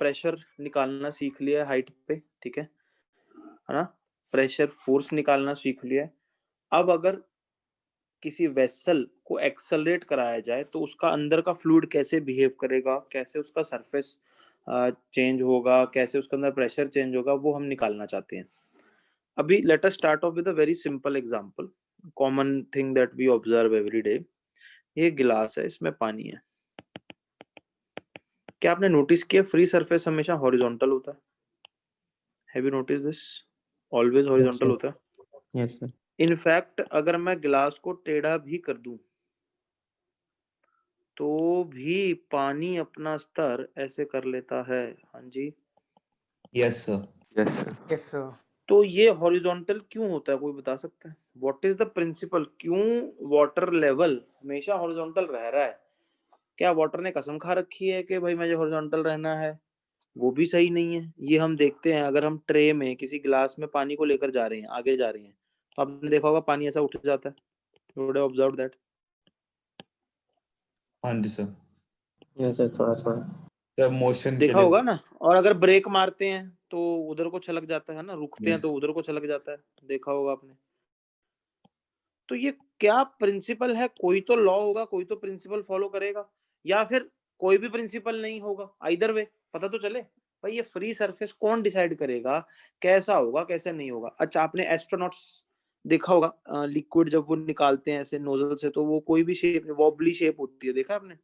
Pressure निकालना सीख लिया हाइट पे, ठीक है ना, प्रेशर फोर्स निकालना सीख लिया। अब अगर किसी वेसल को एक्सेलरेट कराया जाए तो उसका अंदर का फ्लूइड कैसे बिहेव करेगा, कैसे उसका सरफेस चेंज होगा, कैसे उसके अंदर प्रेशर चेंज होगा, वो हम निकालना चाहते हैं। अभी let us start off with a very simple example, common thing that we observe every day. ये गिलास है, इसमें पानी है। क्या आपने नोटिस किया फ्री सरफेस हमेशा हॉरिजॉन्टल होता है? Have you notice this? Always Yes, horizontal sir. होता है। Yes, sir. इनफैक्ट अगर मैं गिलास को टेढ़ा भी कर दूं तो भी पानी अपना स्तर ऐसे कर लेता है। हाँ जी, yes sir. Yes sir. Yes sir. तो ये हॉरिजॉन्टल क्यों होता है, कोई बता सकता है? व्हाट इज द प्रिंसिपल, क्यों वाटर लेवल हमेशा हॉरिजॉन्टल रह रहा है? क्या वाटर ने कसम खा रखी है कि भाई मुझे हॉरिजॉन्टल रहना है? वो भी सही नहीं है। ये हम देखते हैं, अगर हम ट्रे में किसी गिलास में पानी को लेकर जा रहे हैं, आगे जा रहे हैं, तो आपने देखा होगा पानी ऐसा उठ जाता है। You would have observed that. हाँ जी सर। Yes, sir. थोड़ा थोड़ा. सर मोशन के देखा लिए। होगा ना। और अगर ब्रेक मारते हैं तो उधर को छलक जाता है ना, रुकते हैं Yes. तो उधर को छलक जाता है। देखा होगा आपने। तो ये क्या प्रिंसिपल है? कोई तो लॉ होगा, कोई तो प्रिंसिपल फॉलो करेगा, या फिर कोई भी प्रिंसिपल नहीं होगा। आइदर वे पता तो चले भाई ये फ्री सरफेस कौन डिसाइड करेगा, कैसा होगा कैसे नहीं होगा। अच्छा, आपने एस्ट्रोनॉट्स देखा होगा, लिक्विड जब वो निकालते हैं ऐसे नोजल से तो वो कोई भी शेप, वॉबली शेप होती है, देखा आपने?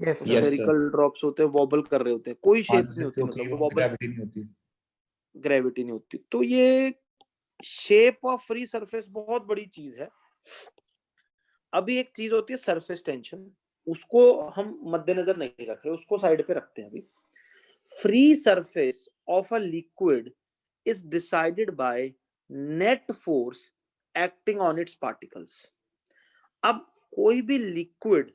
Yes Yes, sir. sir. Spherical drops होते हैं, वॉबल कर रहे होते हैं, कोई शेप पानी नहीं से होती, क्योंकि मतलब वो वहाँ वॉबल, ग्रेविटी नहीं होती। ग्रेविटी नहीं होती। तो ये शेप ऑफ फ्री सरफेस बहुत बड़ी चीज है। अभी एक चीज होती है सरफेस टेंशन, उसको हम मद्देनजर नहीं रख रहे, उसको साइड पे रखते हैं अभी। Free surface of a liquid is decided by net force acting on it's particles. अब कोई भी लिक्विड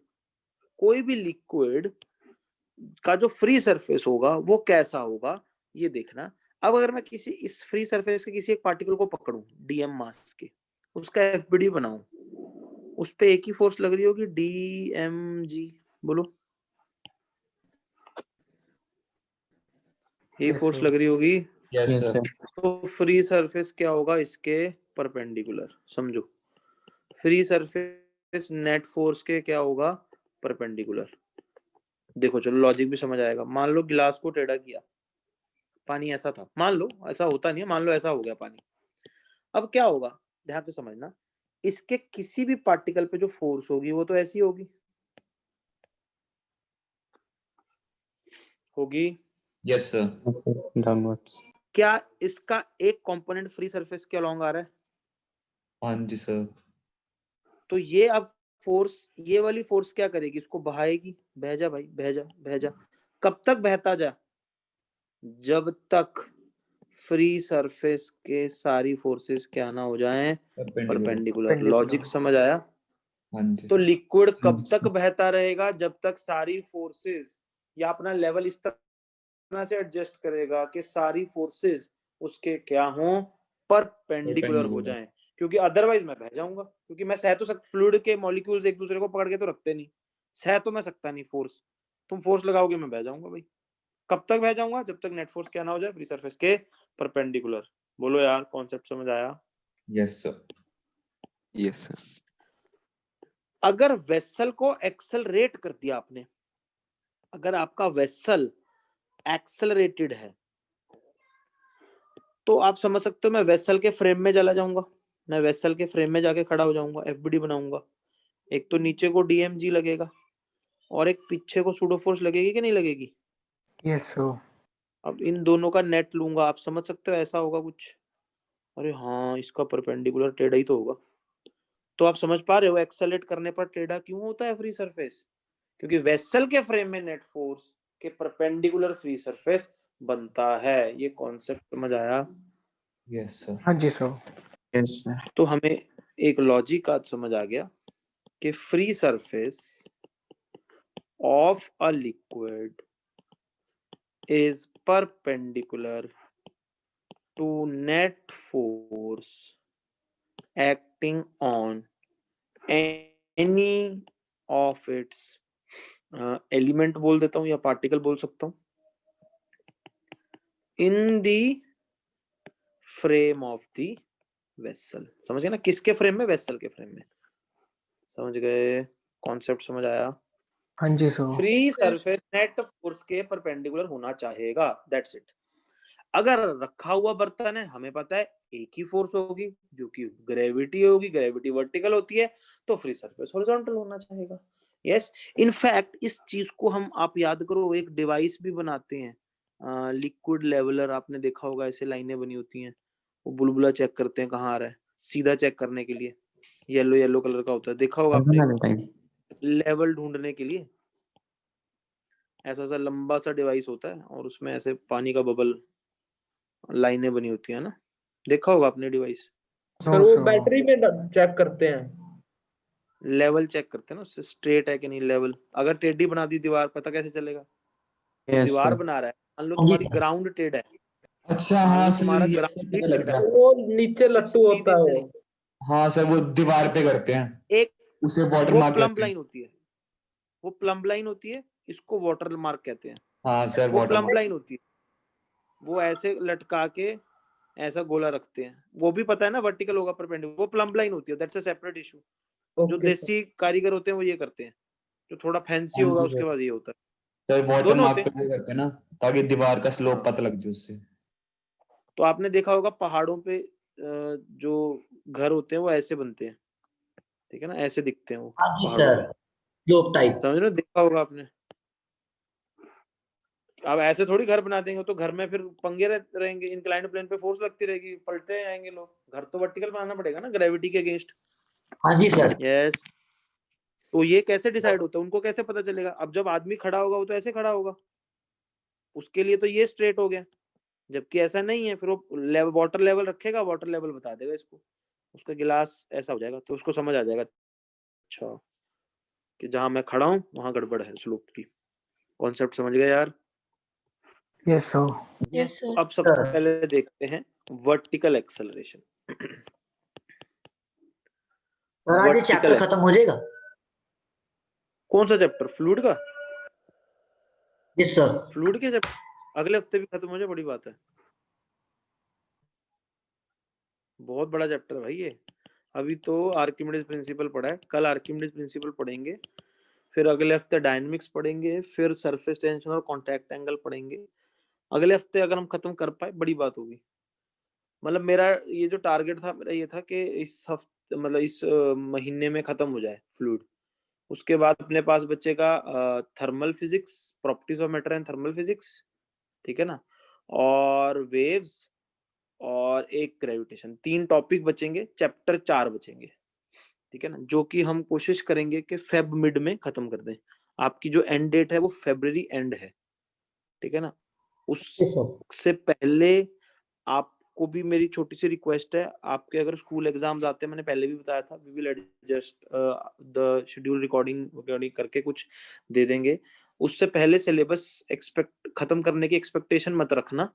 का जो फ्री सरफेस होगा वो कैसा होगा, ये देखना। अब अगर मैं किसी इस फ्री सरफेस के किसी एक पार्टिकल को पकड़ूं डीएम मास के, उसका एफबीडी बनाऊं, उस पे एक ही फोर्स लग रही होगी, डीएमजी, बोलो। ये Yes, फोर्स sir. लग रही होगी। Yes Yes, sir. sir. तो फ्री सरफेस क्या होगा इसके परपेंडिकुलर, समझो। फ्री सरफेस नेट फोर्स के क्या होगा, परपेंडिकुलर। देखो चलो लॉजिक भी समझ आएगा। मान लो गिलास को टेढ़ा किया, पानी ऐसा था, मान लो ऐसा होता नहीं है, मान लो ऐसा हो गया पानी। अब क्या होगा, ध्यान से समझना। इसके किसी भी पार्टिकल पे जो फोर्स होगी वो तो ऐसी होगी, होगी। Yes sir. Yes, sir. Downwards. क्या इसका एक कंपोनेंट फ्री सरफेस के अलोंग आ रहा है? हाँ जी सर। तो ये अब फोर्स, ये वाली फोर्स क्या करेगी, इसको बहाएगी। बह जा भाई, बह जा बह जा। कब तक बहता जा? जब तक फ्री सरफेस के सारी फोर्सेस क्या ना हो जाएं, परपेंडिकुलर। लॉजिक समझ आया? हाँ जी तो सर। लिक्विड कब Yes, तक sir. बहता रहेगा, जब तक सारी फोर्सेस या अपना लेवल इस तरह से एडजस्ट करेगा कि सारी फोर्सेस उसके क्या हों, परपेंडिकुलर हो जाएं। क्योंकि अदरवाइज मैं बह जाऊंगा, क्योंकि मैं सह तो सकता, फ्लूइड के मॉलिक्यूल्स एक दूसरे को पकड़ के तो रखते नहीं, सह तो मैं सकता नहीं फोर्स। तुम फोर्स लगाओगे मैं बह जाऊंगा भाई। कब तक बह जाऊंगा, जब तक नेट फोर्स क्या ना हो जाए, फ्री सरफेस के परपेंडिकुलर। बोलो यार, कॉन्सेप्ट समझ आया? Yes sir. Yes sir. अगर वेसल को एक्सेलरेट कर दिया आपने, अगर आपका वेसल एक्सेलरेटेड है, तो आप समझ सकते हो मैं वेसल के फ्रेम में चला जाऊंगा, मैं वेसल के फ्रेम में जाके खड़ा हो जाऊंगा, एफबीडी बनाऊंगा। एक तो नीचे को डीएमजी लगेगा और एक पीछे को सूडो फोर्स लगेगी कि नहीं लगेगी? Yes sir. अब इन दोनों का नेट लूंगा, आप समझ सकते हो ऐसा होगा कुछ। अरे हाँ, इसका परपेंडिकुलर टेढ़ा ही तो होगा। तो आप समझ पा रहे हो एक्सेलरेट करने पर टेढ़ा क्यों होता है फ्री सरफेस? क्योंकि वेसल के फ्रेम में नेट फोर्स के परपेंडिकुलर फ्री सरफेस बनता है। ये कॉन्सेप्ट समझ आया? Yes sir. हाँ जी सर। Yes, sir. तो हमें एक लॉजिक आज समझ आ गया कि free surface of a liquid is perpendicular to net force acting on any of its element बोल देता हूँ या पार्टिकल बोल सकता हूँ, in the frame of the vessel. समझ गए ना, किसके फ्रेम में? वेसल के फ्रेम में। समझ गए? कॉन्सेप्ट समझ आया? हाँ जी सो। फ्री सरफेस नेट फोर्स के परपेंडिकुलर होना चाहेगा, दैट्स इट। अगर रखा हुआ बर्तन है, हमें पता है एक ही फोर्स होगी जो कि ग्रेविटी होगी, ग्रेविटी वर्टिकल होती है, तो फ्री सरफेस हॉरिजॉन्टल होना चाहेगा। यस, इनफैक्ट इस चीज को हम, आप याद करो, एक डिवाइस भी बनाते हैं, लिक्विड लेवलर, आपने देखा होगा, ऐसे लाइनें बनी होती हैं, वो बुलबुला चेक करते हैं कहाँ आ रहा है, सीधा चेक करने के लिए, येलो येलो कलर का होता है, देखा होगा आपने, वाले टाइम लेवल ढूंढने के लिए। ऐसा सा लंबा सा डिवाइस होता है और उसमें ऐसे पानी का बबल लाइनें बनी होती है ना, देखा होगा आपने डिवाइस। नो वो सो। बैटरी में चेक करते हैं, लेवल चेक करते हैं ना, उससे स्ट्रेट है कि नहीं लेवल। अगर टेढ़ी बना दी दीवार, पता कैसे चलेगा? तो यस दीवार सर बना रहा है, मान लो हाँ जी तुम्हारी सर। ग्राउंड टेढ़ है, अच्छा मान हाँ लो सर, तुम्हारा ये सर ग्राउंड ही पता लग टेढ़ा गया। है, वो नीचे लट्टू सीधी होता है चली। वो। हाँ सर, वो दीवार पे करते हैं, एक उसे वाटर वो मार्क प्लम्ब कहते हैं। लाइन होती है, वो प्लम्ब लाइन होती है, इसको वाटर मार्क कहते हैं। हाँ सर, वो वाटर प्लम्ब मार्क। लाइन होती है, वो ऐसे लटका के ऐसा गोला रखते हैं, वो भी पता है ना वर्टिकल होगा परपेंडिकुलर, वो प्लम्ब लाइन होती है, दैट्स अ सेपरेट इशू। जो ओके सर। देसी कारीगर होते हैं वो ये करते हैं, जो थोड़ा फैंसी हाँ होगा जी उसके सर। बाद ये होता सर है, वाटर दोनों मार्क होते पे हैं। वो करते हैं ना, ताकि दीवार का स्लोप हाँ, पता लग जाए उससे। तो आपने देखा होगा पहाड़ों पे जो घर होते हैं वो ऐसे बनते हैं, ठीक है ना, ऐसे दिखते हैं वो हाँ जी पहाड़ों सर, पे, ग्लोब टाइप। समझ रहे हो? देखा होगा आपने। अब ऐसे थोड़ी घर बना देंगे, तो घर में फिर पंगे रहेंगे, इंक्लाइंड प्लेन पे फोर्स लगती रहेगी, पलटते आएंगे लोग। घर तो वर्टिकल बनाना पड़ेगा ना, ग्रेविटी के अगेंस्ट। हाँ जी सर। यस, तो ये कैसे डिसाइड होता है, उनको कैसे पता चलेगा? अब जब आदमी खड़ा होगा वो तो ऐसे खड़ा होगा, उसके लिए तो ये स्ट्रेट हो गया, जबकि ऐसा नहीं है। फिर वो वाटर लेवल रखेगा, वाटर लेवल बता देगा इसको, उसका गिलास ऐसा हो जाएगा, तो उसको समझ आ जाएगा अच्छा कि जहां मैं खड़ा हूँ वहां गड़बड़ है स्लोप की। कॉन्सेप्ट समझ गए यार? Yes so. यस तो सर। अब सबसे पहले देखते हैं वर्टिकल एक्सेलरेशन। सर आज ये चैप्टर खत्म हो जाएगा? कौन सा चैप्टर? फ्लूइड का? Yes sir. फ्लूइड के चैप्टर अगले हफ्ते भी खत्म हो जाए, बड़ी बात है, बहुत बड़ा चैप्टर है भाई ये। अभी तो आर्किमिडीज प्रिंसिपल पढ़ा है, कल आर्किमिडीज प्रिंसिपल पढ़ेंगे, फिर अगले हफ्ते डायनेमिक्स पढ़ेंगे, फिर सरफेस टेंशन और कांटेक्ट एंगल पढ़ेंगे। अगले हफ्ते अगर हम खत्म कर पाए बड़ी बात होगी। मतलब मेरा ये जो टारगेट था, मेरा ये था कि इस हफ्ते, मतलब इस महीने में खत्म हो जाए फ्लूइड। उसके बाद अपने पास बचेगा thermal physics, properties of matter and thermal physics, ठीक है ना, और वेव्स, और एक ग्रेविटेशन। 3 टॉपिक बचेंगे, चैप्टर 4 बचेंगे, ठीक है ना, जो कि हम कोशिश करेंगे कि फेब मिड में खत्म कर दें। आपकी जो एंड डेट है वो फरवरी एंड है, ठीक है ना। Yes sir. उससे पहले आपको भी मेरी छोटी सी रिक्वेस्ट है, आपके अगर स्कूल एग्जाम्स आते हैं, मैंने पहले भी बताया था, we will adjust the schedule recording करके कुछ दे देंगे। उससे पहले सिलेबस एक्सपेक्ट खत्म करने की एक्सपेक्टेशन मत रखना,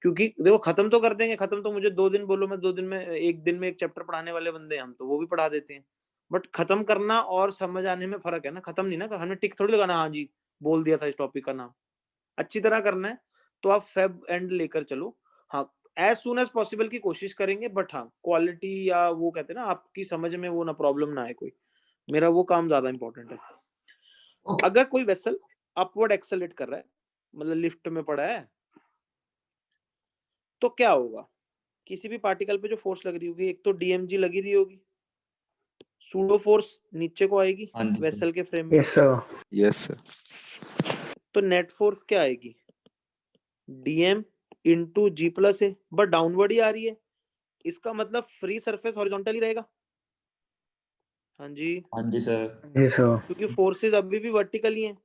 क्योंकि देखो खत्म तो कर देंगे, खत्म तो मुझे 2 दिन बोलो, मैं 2 दिन में, 1 दिन में एक चैप्टर पढ़ाने वाले बंदे हैं हम, तो वो भी पढ़ा देते हैं। बट खत्म करना और समझ आने में फर्क है ना, खत्म नहीं ना, हमें टिक थोड़ी लगाना, हाँ जी बोल दिया था इस टॉपिक का नाम, अच्छी तरह करना है। तो आप फेब एंड लेकर चलो, हाँ, एज सुन एज पॉसिबल की कोशिश करेंगे, बट हाँ क्वालिटी या वो कहते हैं ना आपकी समझ में वो ना प्रॉब्लम ना आए कोई, मेरा वो काम ज्यादा इंपॉर्टेंट है। अगर कोई वेसल अपवर्ड एक्सेलरेट कर रहा है, मतलब लिफ्ट में पड़ा है, तो क्या होगा? किसी भी पार्टिकल पे जो फोर्स लग रही होगी, एक तो डीएमजी लगी रही होगी, सूडो फोर्स नीचे को आएगी हाँ जी सर। वेसल के फ्रेम में, यस सर। Yes, sir. तो नेट फोर्स क्या आएगी? Dm into g plus a, but downward ही आ रही है, इसका मतलब फ्री सरफेस हॉरिजॉन्टल ही रहेगा। हाँ जी, हाँ जी सर। Yes sir. क्योंकि फोर्सेस अभी भी वर्टिकल ही हैं।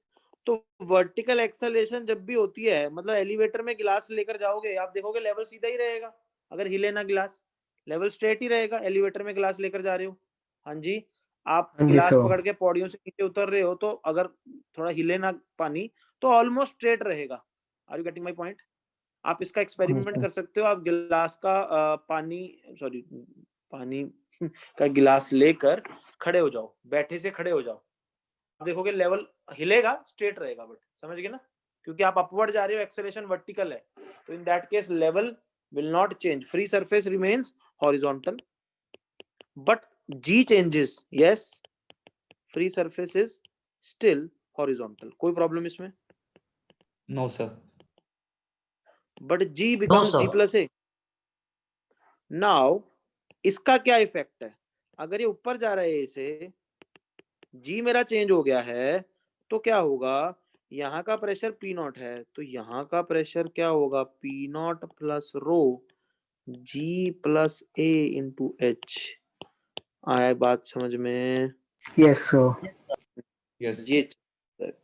तो वर्टिकल एक्सेलरेशन जब भी होती है, मतलब एलिवेटर में गिलास लेकर जाओगे, आप देखोगे लेवल सीधा ही रहेगा, अगर हिले ना गिलास, लेवल स्ट्रेट ही रहेगा। एलिवेटर में गिलास लेकर जा रहे हो, हाँ जी, आप हाँ जी गिलास सर। पकड़ के पौड़ियों से नीचे उतर रहे हो, तो अगर थोड़ा हिले ना पानी तो ऑलमोस्ट स्ट्रेट रहेगा। Are you getting my point? आप इसका एक्सपेरिमेंट कर सकते हो, आप गिलास का पानी का गिलास लेकर खड़े हो जाओ, बैठे से खड़े हो जाओ, आप देखोगे लेवल हिलेगा, स्ट्रेट रहेगा, बट समझ गए ना, क्योंकि आप अपवर्ड जा रहे हो, एक्सेलरेशन वर्टिकल है, तो in that case level will not change, free surface remains horizontal, but G changes. Yes, free surface is still horizontal. कोई प्रॉब्लम इसमें? No sir. But G becomes sir. G plus A. Now इसका क्या effect है? अगर ये ऊपर जा रहा है A से, G मेरा चेंज हो गया है, तो क्या होगा? यहाँ का प्रेशर P नॉट है, तो यहाँ का प्रेशर क्या होगा? P naught plus row G plus A into H। आया बात समझ में? Yes, sir. यस। ये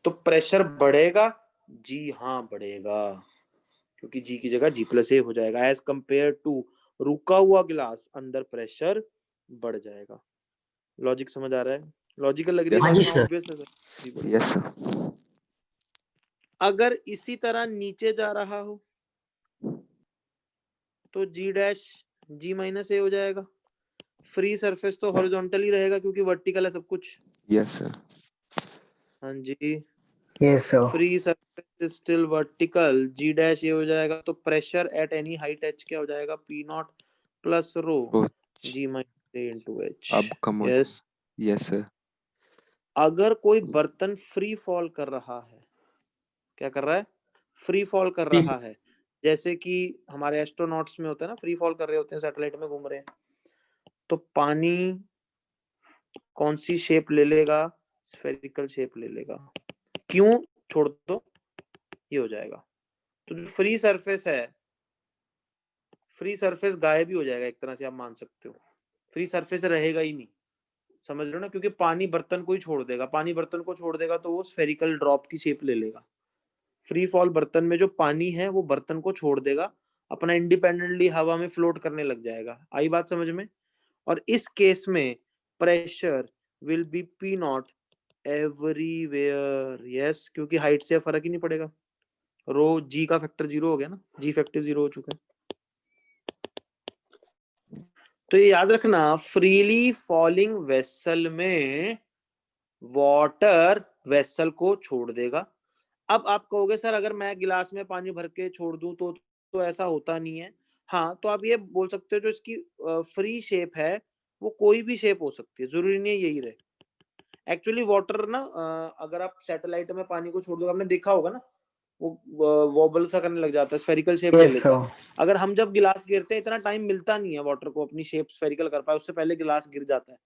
तो प्रेशर बढ़ेगा, जी हाँ बढ़ेगा, क्योंकि जी की जगह जी प्लस ए हो जाएगा। एज कंपेयर टू रुका हुआ गिलास, अंदर प्रेशर बढ़ जाएगा। लॉजिक समझ आ रहा है? लॉजिकल लग रही है? हाँ जी, बात सर। obvious है सर? जी बोलिए। Yes sir. अगर इसी तरह नीचे जा रहा हो तो जी डैश जी माइनस ए हो जाएगा। फ्री सरफेस तो हॉरिजॉन्टल ही रहेगा क्योंकि वर्टिकल है सब कुछ। Yes sir. हाँ जी, Yes, sir. Free surface is still vertical, g dash ये हो जाएगा, तो pressure at any height h क्या हो जाएगा? P naught plus rho g minus a into h. अब कम हो यस। Yes sir. अगर कोई बर्तन फ्री फॉल कर रहा है, क्या कर रहा है? फ्री फॉल कर रहा है, जैसे कि हमारे एस्ट्रोनॉट्स में होता है ना, फ्री फॉल कर रहे होते हैं, सैटेलाइट में घूम रहे हैं, तो पानी कौन सी शेप ले लेगा? स्फेरिकल शेप ले लेगा। क्यों? छोड़ दो, ये हो जाएगा। तो जो फ्री सरफेस है, फ्री सरफेस गायब ही हो जाएगा एक तरह से, आप मान सकते हो। फ्री सरफेस रहेगा ही नहीं, समझ लो ना, क्योंकि पानी बर्तन को ही छोड़ देगा। पानी बर्तन को छोड़ देगा तो वो स्फेरिकल ड्रॉप की शेप ले लेगा। फ्री फॉल बर्तन में जो पानी है वो बर्तन को छोड़ देगा, अपना इंडिपेंडेंटली हवा में फ्लोट करने लग जाएगा। आई बात समझ में? और इस केस में pressure will be P not everywhere. Yes, क्योंकि हाइट से फर्क ही नहीं पड़ेगा। रो जी का फैक्टर 0 हो गया ना, जी फैक्टर 0 हो चुका है। तो ये याद रखना, फ्रीली फॉलिंग वेसल में वाटर वेसल को छोड़ देगा। अब आप कहोगे सर अगर मैं गिलास में पानी भर के छोड़ दूं तो ऐसा होता नहीं है। हाँ, तो आप ये बोल सकते हो जो इसकी फ्री शेप है वो कोई भी शेप हो सकती है, जरूरी नहीं है यही रहे। एक्चुअली वाटर ना, अगर आप सैटेलाइट में पानी को छोड़ दो, आपने देखा होगा ना, वो वॉबल सा करने लग जाता है, स्फेरिकल शेप ले Yes, लेता है। sir. अगर हम जब गिलास गिरते हैं, इतना टाइम मिलता नहीं है वाटर को अपनी शेप स्फेरिकल कर पाए, उससे पहले गिलास गिर जाता है।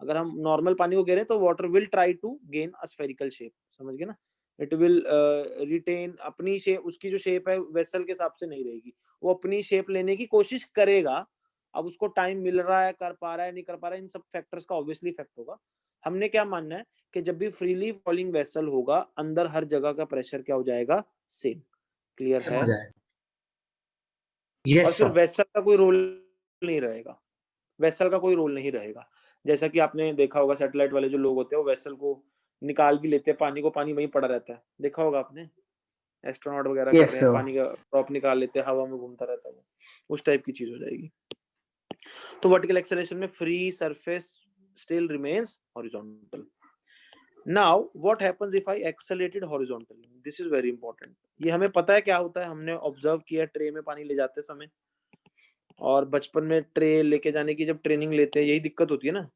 अगर हम नॉर्मल पानी को गिरे तो water will try to gain a spherical shape, समझ गए ना? इट विल रिटेन अपनी शेप, उसकी जो शेप है वेसल के हिसाब से नहीं रहेगी, वो अपनी शेप लेने की कोशिश करेगा। अब उसको टाइम मिल रहा है, कर पा रहा है, नहीं कर पा रहा है, इन सब फैक्टर्स का ऑब्वियसली इफेक्ट होगा। हमने क्या मानना है कि जब भी फ्रीली फॉलिंग वेसल होगा, अंदर हर जगह का प्रेशर क्या हो जाएगा? सेम। क्लियर है? और यस फिर सर। वेसल का कोई रोल नहीं रहेगा, वेसल का कोई रोल नहीं रहेगा। जैसा कि आपने देखा होगा, सैटेलाइट वाले जो लोग होते हैं वो वेसल को निकाल भी लेते हैं, पानी को, पानी वहीं पड़ा रहता है, देखा होगा आपने। एस्ट्रोनॉट वगैरह कर Yes, रहे हैं, sir. पानी का ड्रॉप निकाल लेते हैं, हवा में घूमता रहता है, वो उस टाइप की चीज हो जाएगी। तो वर्टिकल एक्सेलरेशन में free surface still remains horizontal. Now what happens if I accelerated horizontally? This is very important. ये हमें पता है क्या होता है, हमने ऑब्जर्व किया ट्रे में पानी ले जाते समय, और बचपन में ट्रे लेके जाने की जब ट्रेनिंग लेते हैं, यही दिक्कत होती है ना,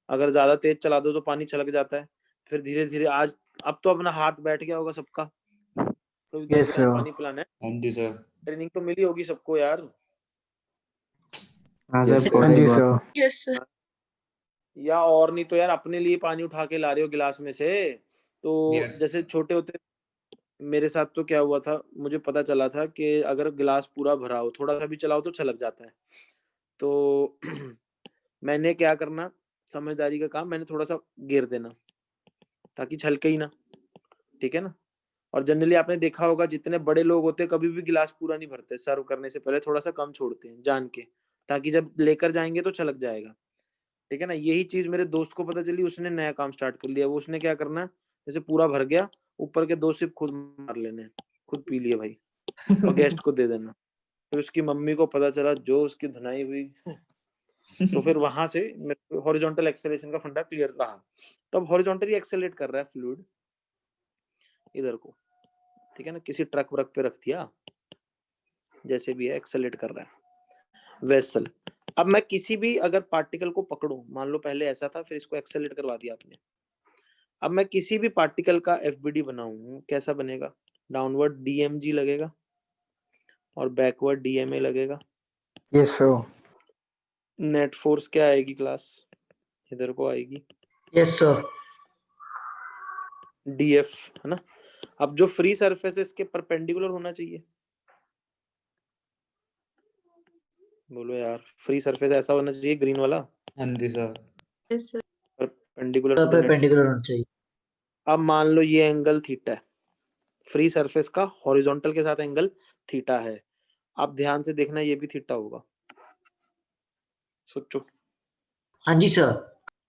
अगर ज्यादा तेज चला दो तो पानी छलक जाता है। फिर धीरे धीरे आज, अब तो अपना हाथ बैठ गया होगा सबका, कोई किसी Yes, को sir. पानी पिलाना है, हाँ जी सर। ट्रेनिंग तो मिली होगी सबको यार। हाँ Yes, सर, sir. हाँ थोड़े जी, बहुत। sir. या और नहीं तो यार अपने लिए पानी उठा के ला रहे हो गिलास में से, तो यस। जैसे छोटे होते, मेरे साथ तो क्या हुआ था, मुझे पता चला था कि अगर गिलास पूरा भरा हो, थोड़ा सा भी चलाओ तो छलक जाता है। तो मैंने क्या करना, समझदारी का काम, मैंने थोड़ा सा गिर देना ताकि छलके ही ना, ठीक है ना। और जनरली आपने देखा होगा जितने बड़े लोग होते हैं कभी भी गिलास पूरा नहीं भरते, सर्व करने से पहले थोड़ा सा कम छोड़ते हैं जान के, ताकि जब लेकर जाएंगे तो छलक जाएगा, ठीक है ना। यही चीज मेरे दोस्त को पता चली, उसने नया काम स्टार्ट कर लिया। वो उसने क्या करना, जैसे पूरा भर गया, ऊपर के 2 सिप खुद मार लेने, खुद पी लिए भाई, और गेस्ट को दे देना। फिर उसकी मम्मी को पता चला, जो उसकी धुनाई हुई। तो फिर वहां से हॉरिजॉन्टल एक्सेलरेशन का फंडा क्लियर रहा। तब हॉरिजॉन्टली एक्सेलरेट कर रहा है फ्लूइड इधर को, ठीक है ना, किसी ट्रक व्रक पे रख दिया, जैसे भी है एक्सेलरेट कर रहा है वेसल। अब मैं किसी भी अगर पार्टिकल को पकड़ूं, मान लो पहले ऐसा था फिर इसको एक्सेलरेट करवा दिया आपने, अब मैं किसी भी पार्टिकल का एफबीडी बनाऊं, कैसा बनेगा? डाउनवर्ड डीएमजी लगेगा और बैकवर्ड डीएमए लगेगा। Yes, sir. नेट फोर्स क्या आएगी क्लास? इधर को आएगी यस सर। डीएफ, है ना। अब जो फ्री सरफेस है इसके परपेंडिकुलर होना चाहिए। बोलो यार, फ्री सरफेस ऐसा होना चाहिए ग्रीन वाला, हाँ जी sir. Perpendicular sir to the net. Perpendicular होना चाहिए। अब मान लो ये एंगल थीटा है, फ्री सरफेस का हॉरिजॉन्टल के साथ एंगल थीटा है। आप ध्यान से देखना ये भी थीटा होगा, सोचो। हाँ जी सर।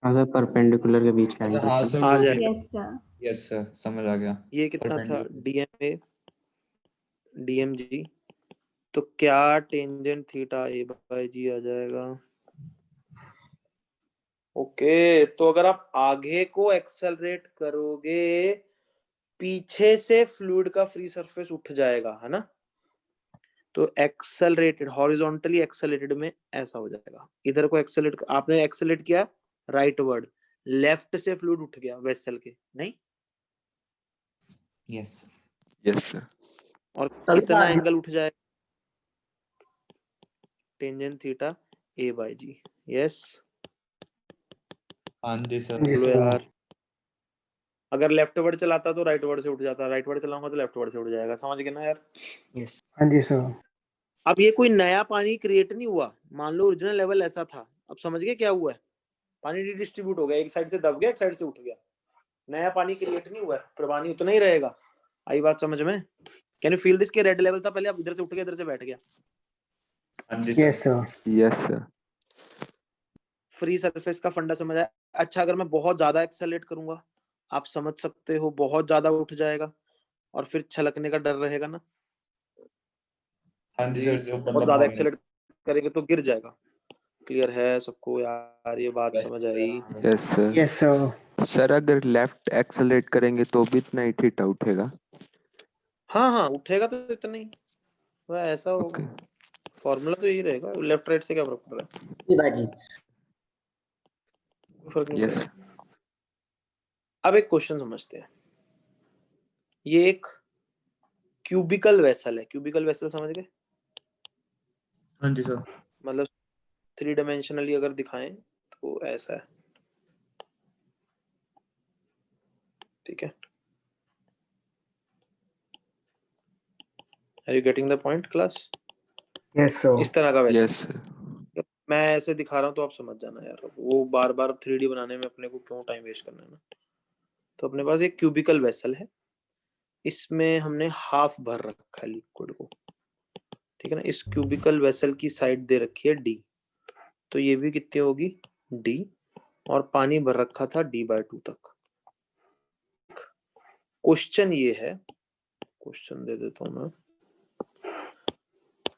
हाँ सर, परपेंडिकुलर के बीच का अच्छा एंगल हाँ सर। सर आ वो भी। जाएगा। Yes sir. यस सर समझ आ गया। ये कितना था? Perpendicular। डीएमए डीएमजी, तो क्या टेंजेंट थीटा ए बाय जी आ जाएगा। ओके, तो अगर आप आगे को एक्सेलरेट करोगे पीछे से फ्लूइड का फ्री सरफेस उठ जाएगा, है ना। तो एक्सेलरेटेड, हॉरिजॉन्टली एक्सेलरेटेड में ऐसा हो जाएगा। इधर को एक्सेलरेट, आपने एक्सेलरेट किया राइट वर्ड, लेफ्ट से फ्लूइड उठ गया वेसल के, नहीं। Yes Yes, sir. और तभी कितना बात- एंगल उठ जाएगा? टेंजेंट थीटा ए बाय जी। यस, हाँ जी सर। Yes, बोलो sir. यार। अगर लेफ्ट वर्ड चलाता तो राइट वर्ड से उठ जाता, राइट वर्ड चलाऊंगा तो लेफ्ट वर्ड से उठ जाएगा। समझ गए ना यार। यस। हाँ जी सर। अब ये कोई नया पानी क्रिएट नहीं हुआ, मान लो ओरिजिनल लेवल ऐसा था। अब समझ गए क्या हुआ है? पानी डिस्ट्रीब्यूट हो गया, एक साइड से दब गया, एक साइड से उठ गया। नया पानी क्रिएट नहीं हुआ है, पर पानी उतना ही रहेगा। आई बात समझ में? Can you feel this? के रेड लेवल था पहले, अब इधर से उठ गया, इधर से बैठ गया। हाँ जी Yes, sir. sir. Yes, sir. Free surface का फंडा समझ आया? अच्छा, अगर मैं बहुत ज्यादा एक्सेलरेट करूंगा, आप समझ सकते हो बहुत ज्यादा उठ जाएगा और फिर छलकने का डर रहेगा ना। हाँ जी सर जो बहुत बंदा ज्यादा भाग एक्सेलरेट करेंगे तो गिर जाएगा। क्लियर है सबको यार? ये बात समझ आई? Yes, sir. Yes, sir. Sir अगर लेफ्ट एक्सेलरेट करेंगे तो भी इतना ही थीटा उठेगा। हाँ हाँ, उठेगा तो इतना ही, वह ऐसा होगा। ओके। फॉर्मूला तो यही रहेगा, लेफ्ट राइट से क्या फर्क पड़ रहा है? जी बाजी। कोई फर्क नहीं Yes. पड़ेगा। अब एक क्वेश्चन समझते हैं। ये एक क्यूबिकल वेसल है। क्यूबिकल वेसल समझ गए? हाँ जी सर। मतलब 3 डायमेंशनली अगर दिखाएं तो ऐसा है, ठीक है। Are you getting the point class? Yes, sir. इस तरह का वेसल। Yes, sir. मैं ऐसे दिखा रहा हूँ तो आप समझ जाना यार, वो बार बार 3D बनाने में अपने को क्यों टाइम वेस्ट करना है ना। तो अपने पास एक क्यूबिकल वेसल है, इसमें हमने हाफ भर रखा है लिक्विड को, ठीक है ना। इस क्यूबिकल वेसल की साइड दे रखी है D, तो ये भी कितनी होगी? D, और पानी भर रखा था D/2 तक। क्वेश्चन ये है, क्वेश्चन दे देता हूं मैं।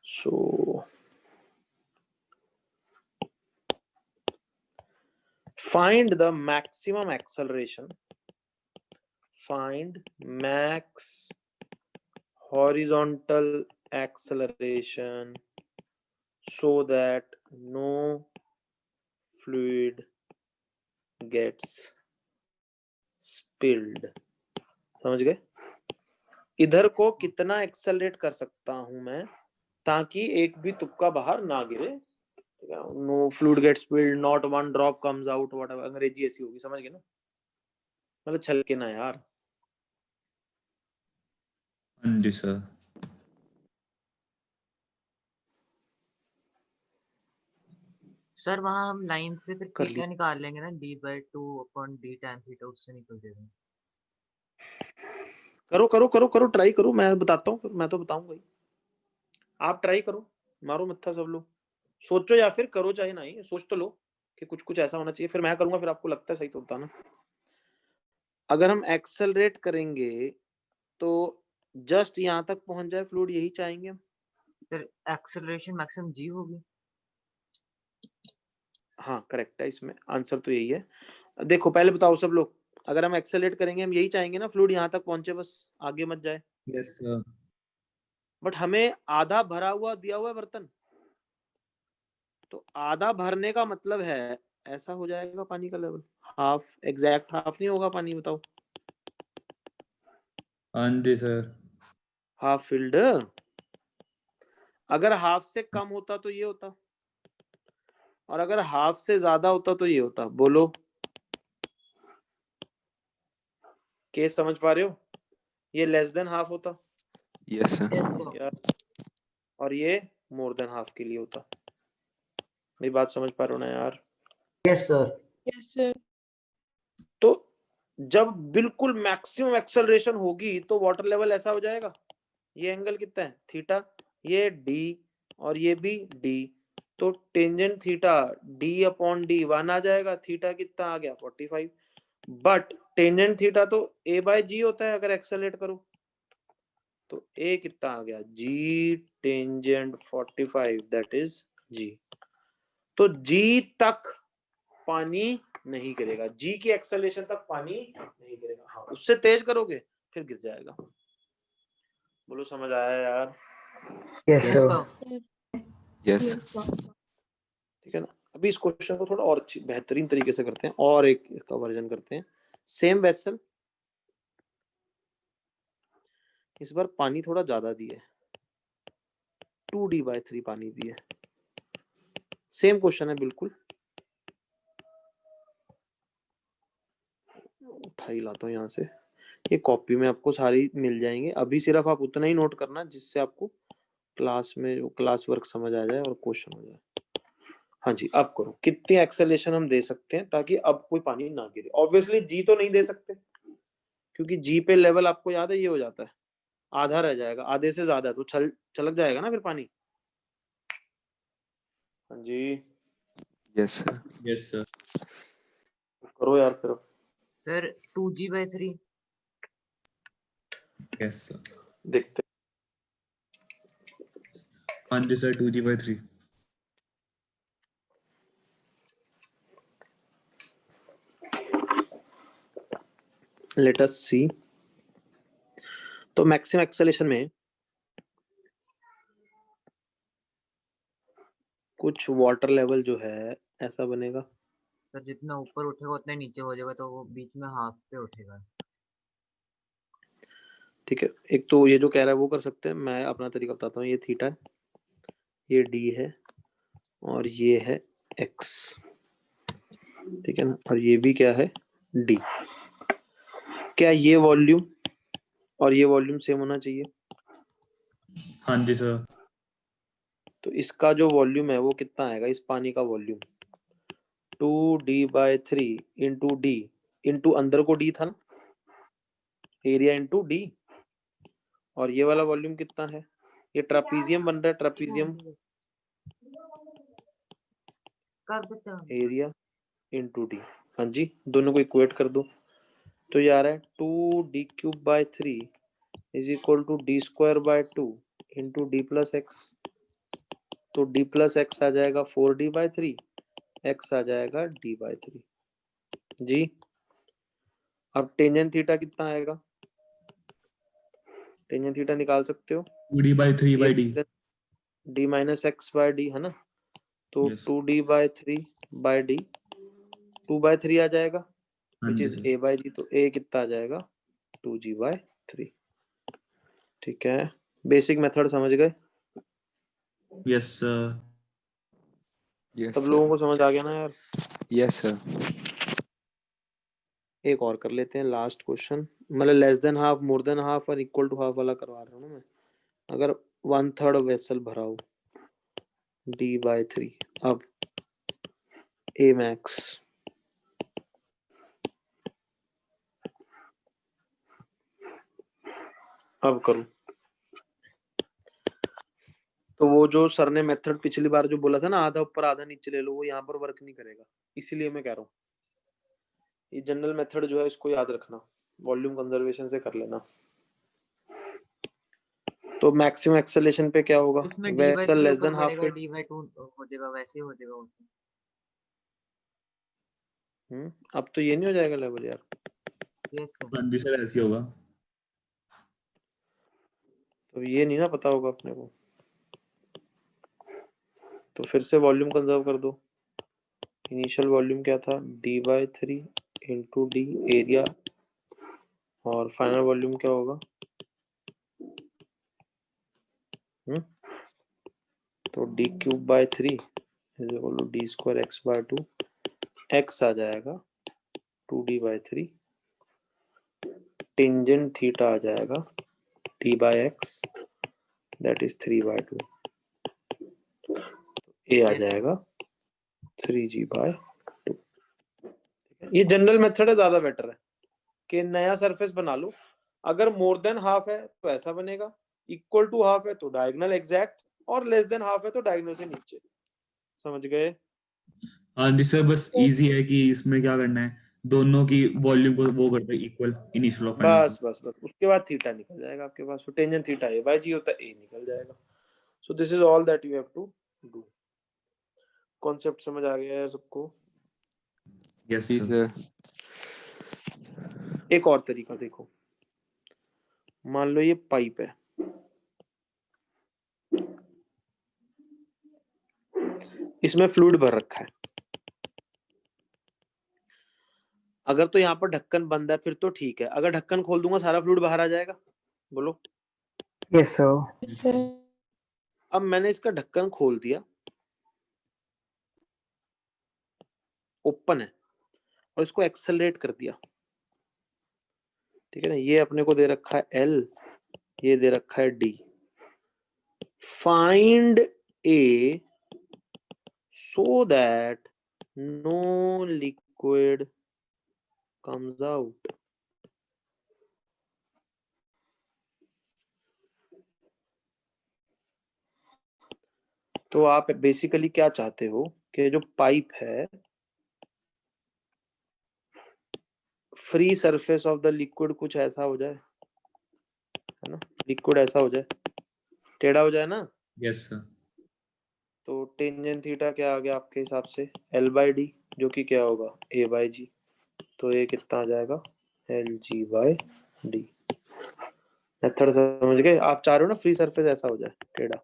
सो find the maximum acceleration, find max horizontal acceleration so that no fluid gets spilled। समझ गए? इधर को कितना एक्सेलरेट कर सकता हूं मैं ताकि एक भी तुक्का बाहर ना गिरे। No fluid gets spilled, not one drop comes out, whatever अंग्रेजी ऐसी होगी, समझ गए ना। मतलब छलके ना यार। हाँ जी सर। सर वहाँ हम लाइन से फिर कर थीटा निकाल लेंगे ना, d/2/d tan थीटा, उससे निकल जाएगा। करो करो करो करो, ट्राई करो, मैं बताता हूँ, मैं तो बताऊंगा ही। आप ट्राई करो, मारो मत्था सब लोग, सोचो या फिर करो, चाहे नहीं सोच तो लो कि कुछ कुछ ऐसा होना चाहिए, फिर मैं करूंगा, फिर आपको लगता है सही तो बताना। अगर हम एक्सेलरेट करेंगे तो जस्ट यहाँ तक पहुंच जाए फ्लूइड, यही चाहेंगे हम। सर एक्सेलरेशन मैक्सिमम g होगी। हाँ करेक्ट है, इसमें आंसर तो यही है। देखो पहले बताओ सब लोग, अगर हम एक्सेलरेट करेंगे हम यही चाहेंगे ना, फ्लूइड यहाँ तक पहुंचे, बस आगे मत जाए। Yes sir. बट हमें आधा भरा हुआ दिया हुआ है बर्तन, तो आधा भरने का मतलब है ऐसा हो जाएगा पानी का लेवल, हाफ, एग्जैक्ट हाफ नहीं होगा पानी, बताओ। हाँ जी सर। Half filled. अगर हाफ से कम होता तो ये होता, और अगर हाफ से ज्यादा होता तो ये होता। बोलो, केस समझ पा रहे हो? ये लेस देन हाफ होता यस सर। Yes, sir. यार, और ये मोर देन हाफ के लिए होता। मेरी बात समझ पा रहे हो ना यार? Yes sir. Yes, sir. तो जब बिल्कुल मैक्सिमम एक्सेलरेशन होगी तो वाटर लेवल ऐसा हो जाएगा। ये एंगल कितना है? थीटा, ये डी और ये भी डी, तो tangent theta D upon D 1 आ जाएगा। थीटा कितना आ गया? 45। बट टेंजेंट थीटा तो ए बाय जी होता है अगर एक्सेलरेट करो, तो ए कितना आ गया? जी टेंजेंट 45, दैट इज जी। तो जी तक पानी नहीं गिरेगा, जी की एक्सेलरेशन तक पानी नहीं गिरेगा। हाँ, उससे तेज करोगे फिर गिर जाएगा। बोलो, समझ आया यार? Yes, Yes, sir. sir. Sir. Yes ठीक है ना? अभी इस क्वेश्चन को थोड़ा और अच्छी बेहतरीन तरीके से करते हैं, और एक इसका वर्जन करते हैं। सेम वेसल, इस बार पानी थोड़ा ज्यादा दिया है, 2D/3 पानी दिया है। सेम क्वेश्चन है बिल्कुल, उठा ही लाता हूँ यहाँ से। ये कॉपी में आपको सारी मिल जाएंगे। अभी सिर्फ आप उतना ही नोट करना जिससे आपको क्लास में क्लास वर्क समझ आ जाए और क्वेश्चन हो जाए। हाँ जी, अब करो। कितनी एक्सेलेरेशन हम दे सकते हैं ताकि अब कोई पानी ना गिरे? ऑब्वियसली जी तो नहीं दे सकते, क्योंकि जी पे लेवल आपको याद है ये हो जाता है, आधा रह जाएगा, आधे से ज्यादा तो छलक जाएगा ना फिर पानी। हाँ जी, यस सर। Yes sir. करो यार फिर। Sir, 2G/3. Yes sir. देखते हाँ जी सर, 2G/3। लेट अस सी। तो मैक्सिमम एक्सेलेरेशन में कुछ वाटर लेवल जो है ऐसा बनेगा। सर जितना ऊपर उठेगा उतना ही नीचे हो जाएगा, तो वो बीच में हाफ पे उठेगा। ठीक है, एक तो ये जो कह रहा है वो कर सकते हैं, मैं अपना तरीका बताता हूँ। ये थीटा है, ये डी है, और ये है एक्स, ठीक है ना? और ये भी क्या है? डी। क्या ये वॉल्यूम और ये वॉल्यूम सेम होना चाहिए? हाँ जी सर। तो इसका जो वॉल्यूम है वो कितना आएगा? इस पानी का volume 2D/3 into D, into अंदर को डी था ना, एरिया इंटू डी। और ये वाला वॉल्यूम कितना है? ये ट्रापीजियम बन रहा है, ट्रापीजियम कर देते हैं। Area into D. हाँ जी, दोनों को इक्वेट कर दो, तो ये आ रहा है 2D³/3 is equal to D²/2 into d plus x. तो d प्लस एक्स आ जाएगा 4D/3, x आ जाएगा d/3 जी। अब टेंजेंट थीटा कितना आएगा? टेंजेंट थीटा निकाल सकते हो, 2D/3/D। d minus x by d है ना, तो यस। 2D/3/d 2/3 आ जाएगा, हाँ विच जी इज सर। a/g, तो a कितना आ जाएगा? 2G/3। ठीक है, बेसिक मेथड समझ गए? Yes sir. यस सब सर। लोगों को समझ आ गया ना यार? Yes sir. एक और कर लेते हैं, लास्ट क्वेश्चन। मतलब less than half, more than half और इक्वल टू हाफ वाला करवा रहा हूँ ना मैं। अगर 1/3 वेसल भरा हो D/3, अब A मैक्स, अब करूँ तो वो जो सर ने मेथड पिछली बार जो बोला था ना, आधा ऊपर आधा नीचे ले लो, वो यहाँ पर वर्क नहीं करेगा। इसीलिए मैं कह रहा हूँ ये जनरल मेथड जो है इसको याद रखना, वॉल्यूम कंजर्वेशन से कर लेना। तो मैक्सिमम एक्सेलेरेशन पे क्या होगा? इसमें वेसल D/3 लेस ऊपर देन हाफ बढ़ेगा, फिट। D/2 हो जाएगा, वैसे ही हो जाएगा वो तो। अब तो ये नहीं हो जाएगा लेवल यार? Yes, sir. हाँ जी सर, ऐसे ही होगा। तो ये नहीं ना पता होगा अपने को, तो फिर से वॉल्यूम कंजर्व कर दो। इनिशियल वॉल्यूम क्या था, d/3 इंटू डी एरिया, और फाइनल वॉल्यूम क्या होगा, तो d³/3 is equal to d²x/2, x आ जाएगा 2d/3, टेंजेंट थीटा आ जाएगा d/x दैट इज 3/2, a आ Yes. जाएगा 3g/2। ये जनरल मेथड है, ज्यादा बेटर है कि नया सरफेस बना लो। अगर मोर देन हाफ है तो ऐसा बनेगा, इक्वल टू हाफ है तो डायगोनल एग्जैक्ट, और लेस देन हाफ है तो डायगोनल से नीचे। समझ गए? हाँ जी सर, बस इजी है कि इसमें क्या करना है, दोनों की वॉल्यूम को वो करते हैं इक्वल, इनिशियल और फाइनल। बस बस बस, उसके बाद थीटा निकल जाएगा आपके पास, तो टेंजेंट थीटा a/g होता है, a निकल जाएगा। So this is all that you have to do. Concept समझ आ गया है सबको? यस जी सर। सर। एक और तरीका देखो, मान लो ये पाइप है, इसमें फ्लूइड भर रखा है। अगर तो यहाँ पर ढक्कन बंद है फिर तो ठीक है, अगर ढक्कन खोल दूंगा सारा फ्लूइड बाहर आ जाएगा, बोलो। Yes, sir. अब मैंने इसका ढक्कन खोल दिया, ओपन है, और इसको एक्सेलरेट कर दिया, ठीक है ना। ये अपने को दे रखा है L, ये दे रखा है D। Find A so that no liquid comes out। तो आप बेसिकली क्या चाहते हो कि जो पाइप है, free surface of the liquid कुछ ऐसा हो जाए, है ना, लिक्विड ऐसा हो जाए, टेढ़ा हो जाए ना। Yes sir. तो टेंजेंट थीटा क्या आ गया आपके हिसाब से, L/D, जो कि क्या होगा a/g। तो ये कितना आ जाएगा, Lg/d। मेथड समझ गए? आप चाह रहे हो ना फ्री सरफेस ऐसा हो जाए टेढ़ा,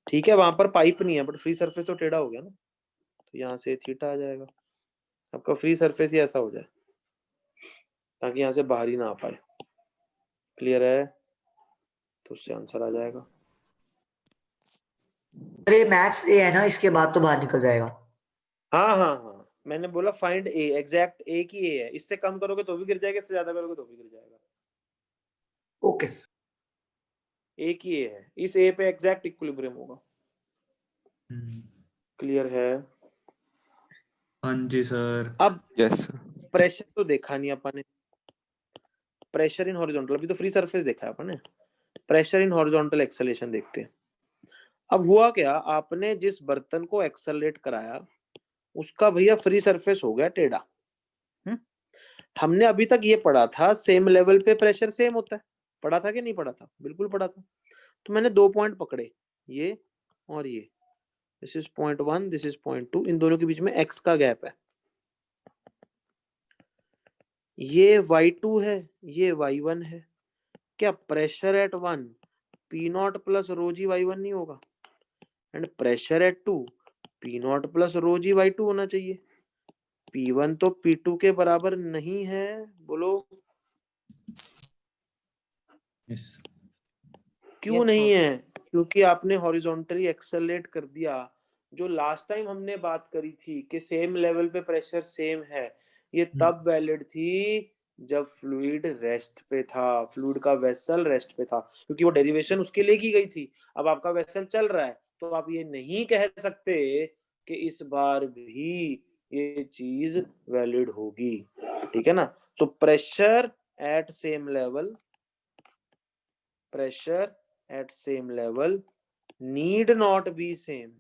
ठीक है, वहां पर पाइप नहीं है बट फ्री सरफेस तो टेढ़ा हो गया ना, तो यहाँ से थीटा आ जाएगा। आपका फ्री सरफेस ही ऐसा हो जाए ताकि यहाँ से बाहर ही ना आ पाए। क्लियर है? तो उससे आंसर आ जाएगा। अरे मैक्स ए है ना, इसके बाद तो बाहर निकल जाएगा। हाँ हाँ हाँ, मैंने बोला फाइंड ए, एग्जैक्ट ए की ए है, इससे कम करोगे तो भी गिर जाएगा, इससे ज्यादा करोगे तो भी गिर जाएगा। Okay sir. ए की ए है, इस ए पे एग्जैक्ट इक्विलिब्रियम होगा। क्लियर है? हाँ जी सर। अब यस सर। प्रेशर तो देखा नहीं अपन ने, प्रेशर इन हॉरिजॉन्टल, अभी तो फ्री सरफेस देखा है अपन ने, प्रेशर इन हॉरिजॉन्टल एक्सेलेरेशन देखते हैं। अब हुआ क्या, आपने जिस बर्तन को एक्सेलरेट कराया उसका भैया फ्री सरफेस हो गया टेढ़ा। हमने अभी तक ये पढ़ा था सेम लेवल पे प्रेशर सेम होता है, पढ़ा था कि नहीं पढ़ा था? बिल्कुल पढ़ा था। तो मैंने 2 पॉइंट पकड़े, ये और ये, this is point 1, this is point 2, इन दोनों के बीच में x का गैप है। ये y2 है, ये y1 है। क्या pressure at 1 P0 plus rho g y1 नहीं होगा? And pressure at 2 P0 plus rho g y2 होना चाहिए। P1 तो P2 के बराबर नहीं है, बोलो। यस। क्यों Yes, नहीं sir. है? क्योंकि आपने हॉरिजॉन्टली एक्सेलरेट कर दिया। जो लास्ट टाइम हमने बात करी थी कि सेम लेवल पे प्रेशर सेम है, ये तब वैलिड थी जब फ्लूइड रेस्ट पे था, फ्लूइड का वेसल रेस्ट पे था, क्योंकि वो डेरिवेशन उसके लिए की गई थी। अब आपका वेसल चल रहा है तो आप ये नहीं कह सकते कि इस बार भी ये चीज वैलिड होगी, ठीक है ना। So pressure at same level, pressure at same level need not be same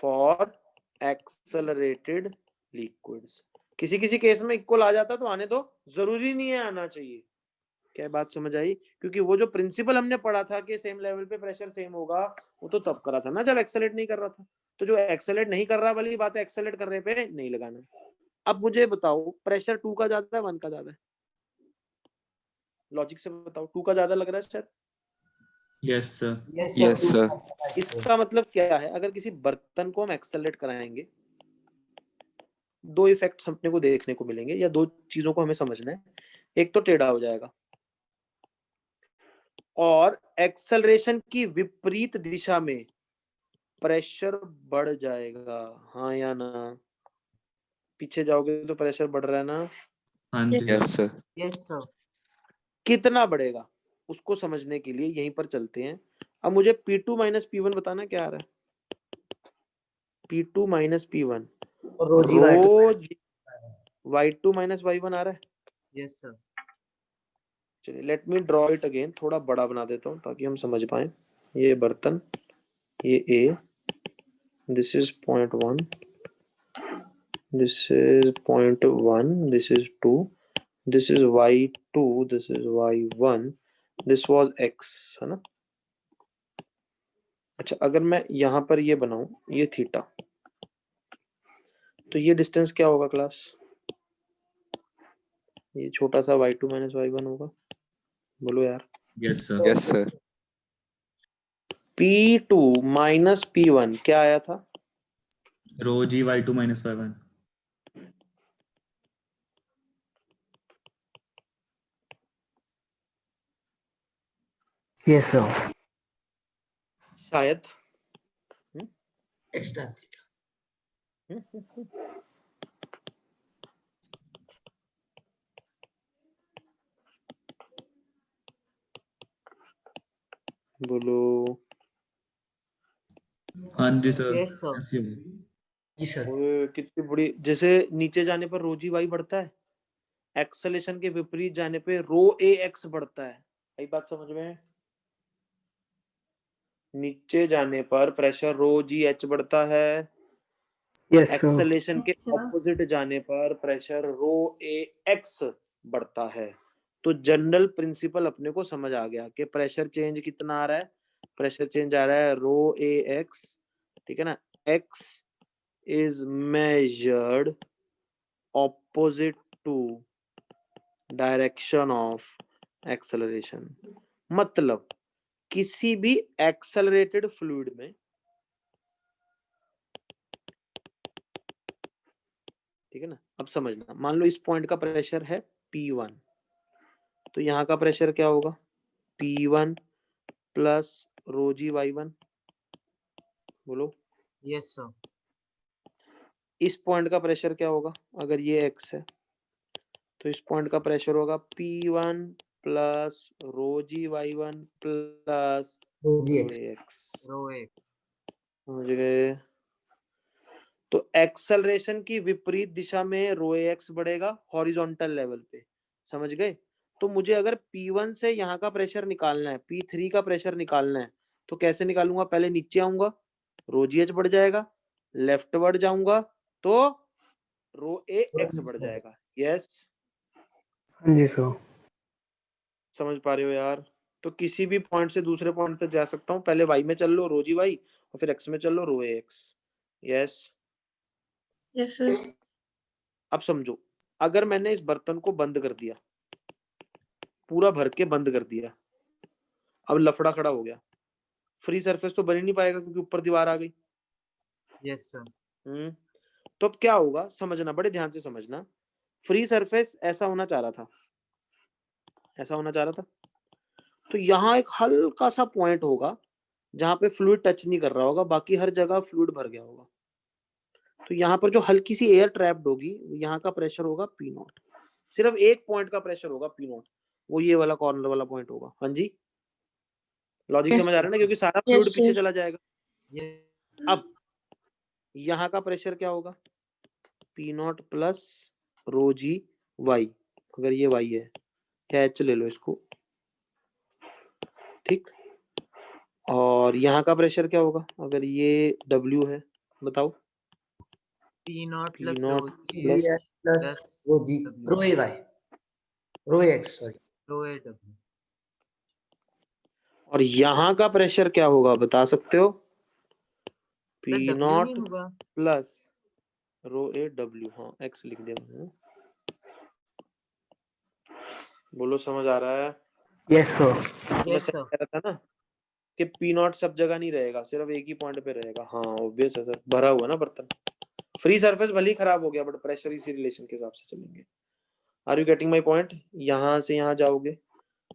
for accelerated liquids। किसी किसी केस में इक्वल आ जाता तो आने दो, जरूरी नहीं है आना चाहिए। क्या बात समझ आई? क्योंकि वो जो प्रिंसिपल हमने पढ़ा था कि सेम लेवल पे प्रेशर सेम होगा, वो तो तब करा था ना जब एक्सेलरेट नहीं कर रहा था। तो जो एक्सेलरेट नहीं कर रहा वाली बात है, एक्सेलरेट कर रहे पे नहीं लगाना। अब मुझे बताओ, प्रेशर 2 का ज्यादा है 1 का ज्यादा है? लॉजिक से बताओ, 2 का ज्यादा लग रहा है शायद। Yes sir. Yes, sir. इसका मतलब क्या है, अगर किसी बर्तन को हम एक्सेलरेट कराएंगे, दो इफेक्ट्स अपने को देखने को मिलेंगे, या दो चीजों को हमें समझना है। एक तो टेढ़ा हो जाएगा, और एक्सेलरेशन की विपरीत दिशा में प्रेशर बढ़ जाएगा, हाँ या ना? पीछे जाओगे तो प्रेशर बढ़ रहा है ना? हाँ जी। Yes, sir. Yes sir. कितना बढ़ेगा उसको समझने के लिए यहीं पर चलते हैं। अब मुझे P2 माइनस P1 बताना क्या आ रहा है। P2 minus P1 rho g y two rho Y2 minus Y1 आ रहा है। Yes sir. चलिए let me draw it again, थोड़ा बड़ा बना देता हूँ ताकि हम समझ पाए। ये बर्तन, ये A, this is point 1, this is point 1, this is 2, this is y2, this is y1, this was x, है ना? अच्छा, अगर मैं यहाँ पर ये बनाऊं, ये थीटा, तो ये डिस्टेंस क्या होगा क्लास? ये छोटा सा y2 माइनस y1 होगा, बोलो यार। Yes sir. Yes, sir. P2 minus P1 क्या आया था? रो g y2 minus y1। Yes, sir. शायद। एक्स्ट्रा बोलो। हाँ जी सर। Yes sir. ऐसे ही। जी सर। ओए, कितनी बड़ी, जैसे नीचे जाने पर रो जी वाई बढ़ता है, एक्सेलेरेशन के विपरीत जाने पे रो ए एक्स बढ़ता है। यही बात समझ में? नीचे जाने पर प्रेशर रो जी एच बढ़ता है, Yes, sir. एक्सेलेरेशन के ऑपोजिट जाने पर प्रेशर रो ए एक्स बढ़ता है। तो जनरल प्रिंसिपल अपने को समझ आ गया कि प्रेशर चेंज कितना आ रहा है। प्रेशर चेंज आ रहा है रो ए एक्स, ठीक है ना? X is measured opposite to direction of acceleration. मतलब किसी भी एक्सेलरेटेड फ्लूइड में, ठीक है ना? अब समझना, मान लो इस पॉइंट का प्रेशर है P1, तो यहाँ का प्रेशर क्या होगा? P1 plus rho g Y1, बोलो। Yes sir. इस पॉइंट का प्रेशर क्या होगा? अगर ये x है तो इस पॉइंट का प्रेशर होगा P1 plus rho g Y1 plus rho g रो एक्स। एक्स। रो एक। समझ गए? तो एक्सेलरेशन की विपरीत दिशा में रो एक्स बढ़ेगा हॉरिजॉन्टल लेवल पे। समझ गए? तो मुझे अगर P1 से यहाँ का प्रेशर निकालना है, P3 का प्रेशर निकालना है, तो कैसे निकालूंगा? पहले नीचे आऊंगा, रो जी एच बढ़ जाएगा, लेफ्टवर्ड जाऊंगा तो रो ए एक्स बढ़ जाएगा। यस, हाँ जी सर। समझ पा रहे हो यार? तो किसी भी पॉइंट से दूसरे पॉइंट तक जा सकता हूँ, पहले वाई में चल लो रो जी वाई, और फिर एक्स में चल लो रो ए एक्स। यस। Yes sir. अब समझो, अगर मैंने इस बर्तन को बंद कर दिया, पूरा भर के बंद कर दिया, अब लफड़ा खड़ा हो गया, फ्री सरफेस तो बन ही नहीं पाएगा क्योंकि ऊपर दीवार आ गई। Yes sir. तो अब क्या होगा, समझना, बड़े ध्यान से समझना। फ्री सरफेस ऐसा होना चाह रहा था, ऐसा होना चाह रहा था, तो यहाँ एक हल्का सा पॉइंट होगा जहां पे फ्लूइड टच नहीं कर रहा होगा, बाकी हर जगह फ्लूइड भर गया होगा। तो यहाँ पर जो हल्की सी एयर ट्रैप्ड होगी, यहाँ का प्रेशर होगा P0। सिर्फ एक पॉइंट का प्रेशर होगा P0, वो ये वाला कॉर्नर वाला पॉइंट होगा। हाँ जी, लॉजिक Yes, समझ आ रहा है ना? क्योंकि सारा yes, फ्लूइड पीछे sir. चला जाएगा। यस। अब यहाँ का प्रेशर क्या होगा? P0 plus rho g Y, अगर ये वाई है, क्या एच ले लो इसको, ठीक। और यहाँ का प्रेशर क्या होगा अगर ये W है? बताओ। P0 plus P0 rho plus plus rho g rho a y rho x sorry rho a डब्ल्यू। और यहाँ का प्रेशर क्या होगा बता सकते हो? तो W P0 नहीं होगा। प्लस रो ए डब्ल्यू, हाँ एक्स लिख दिया मैंने। बोलो समझ आ रहा है? Yes, sir. मैं यस सही सर। कह रहा था ना कि पी नॉट सब जगह नहीं रहेगा, सिर्फ एक ही पॉइंट पे रहेगा। हाँ ऑब्वियस है सर, भरा हुआ ना बर्तन। फ्री सरफेस भले ही खराब हो गया बट प्रेशर इसी रिलेशन के हिसाब से चलेंगे। Are you getting my point? यहाँ से यहाँ जाओगे,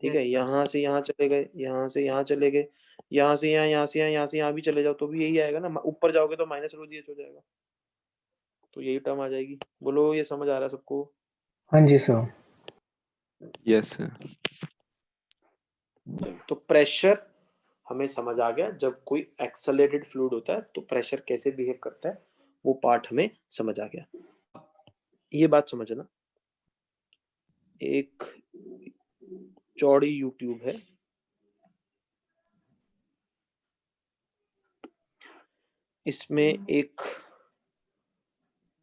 ठीक है, Yes, sir. यहाँ से यहाँ चले गए, यहाँ से यहाँ चले गए, यहाँ से यहाँ, यहाँ से यहाँ, यहाँ से यहाँ भी चले जाओ तो भी यही आएगा ना। ऊपर जाओगे तो माइनस रो जी एच हो जाएगा, तो यही टर्म आ जाएगी। बोलो ये समझ आ रहा है सबको? हाँ जी सर। Yes sir. तो प्रेशर हमें समझ आ गया। जब कोई एक्सेलरेटेड फ्लूइड होता है तो प्रेशर कैसे बिहेव करता है वो पार्ट हमें समझ आ गया। ये बात समझना, एक चौड़ी यू ट्यूब है, इसमें एक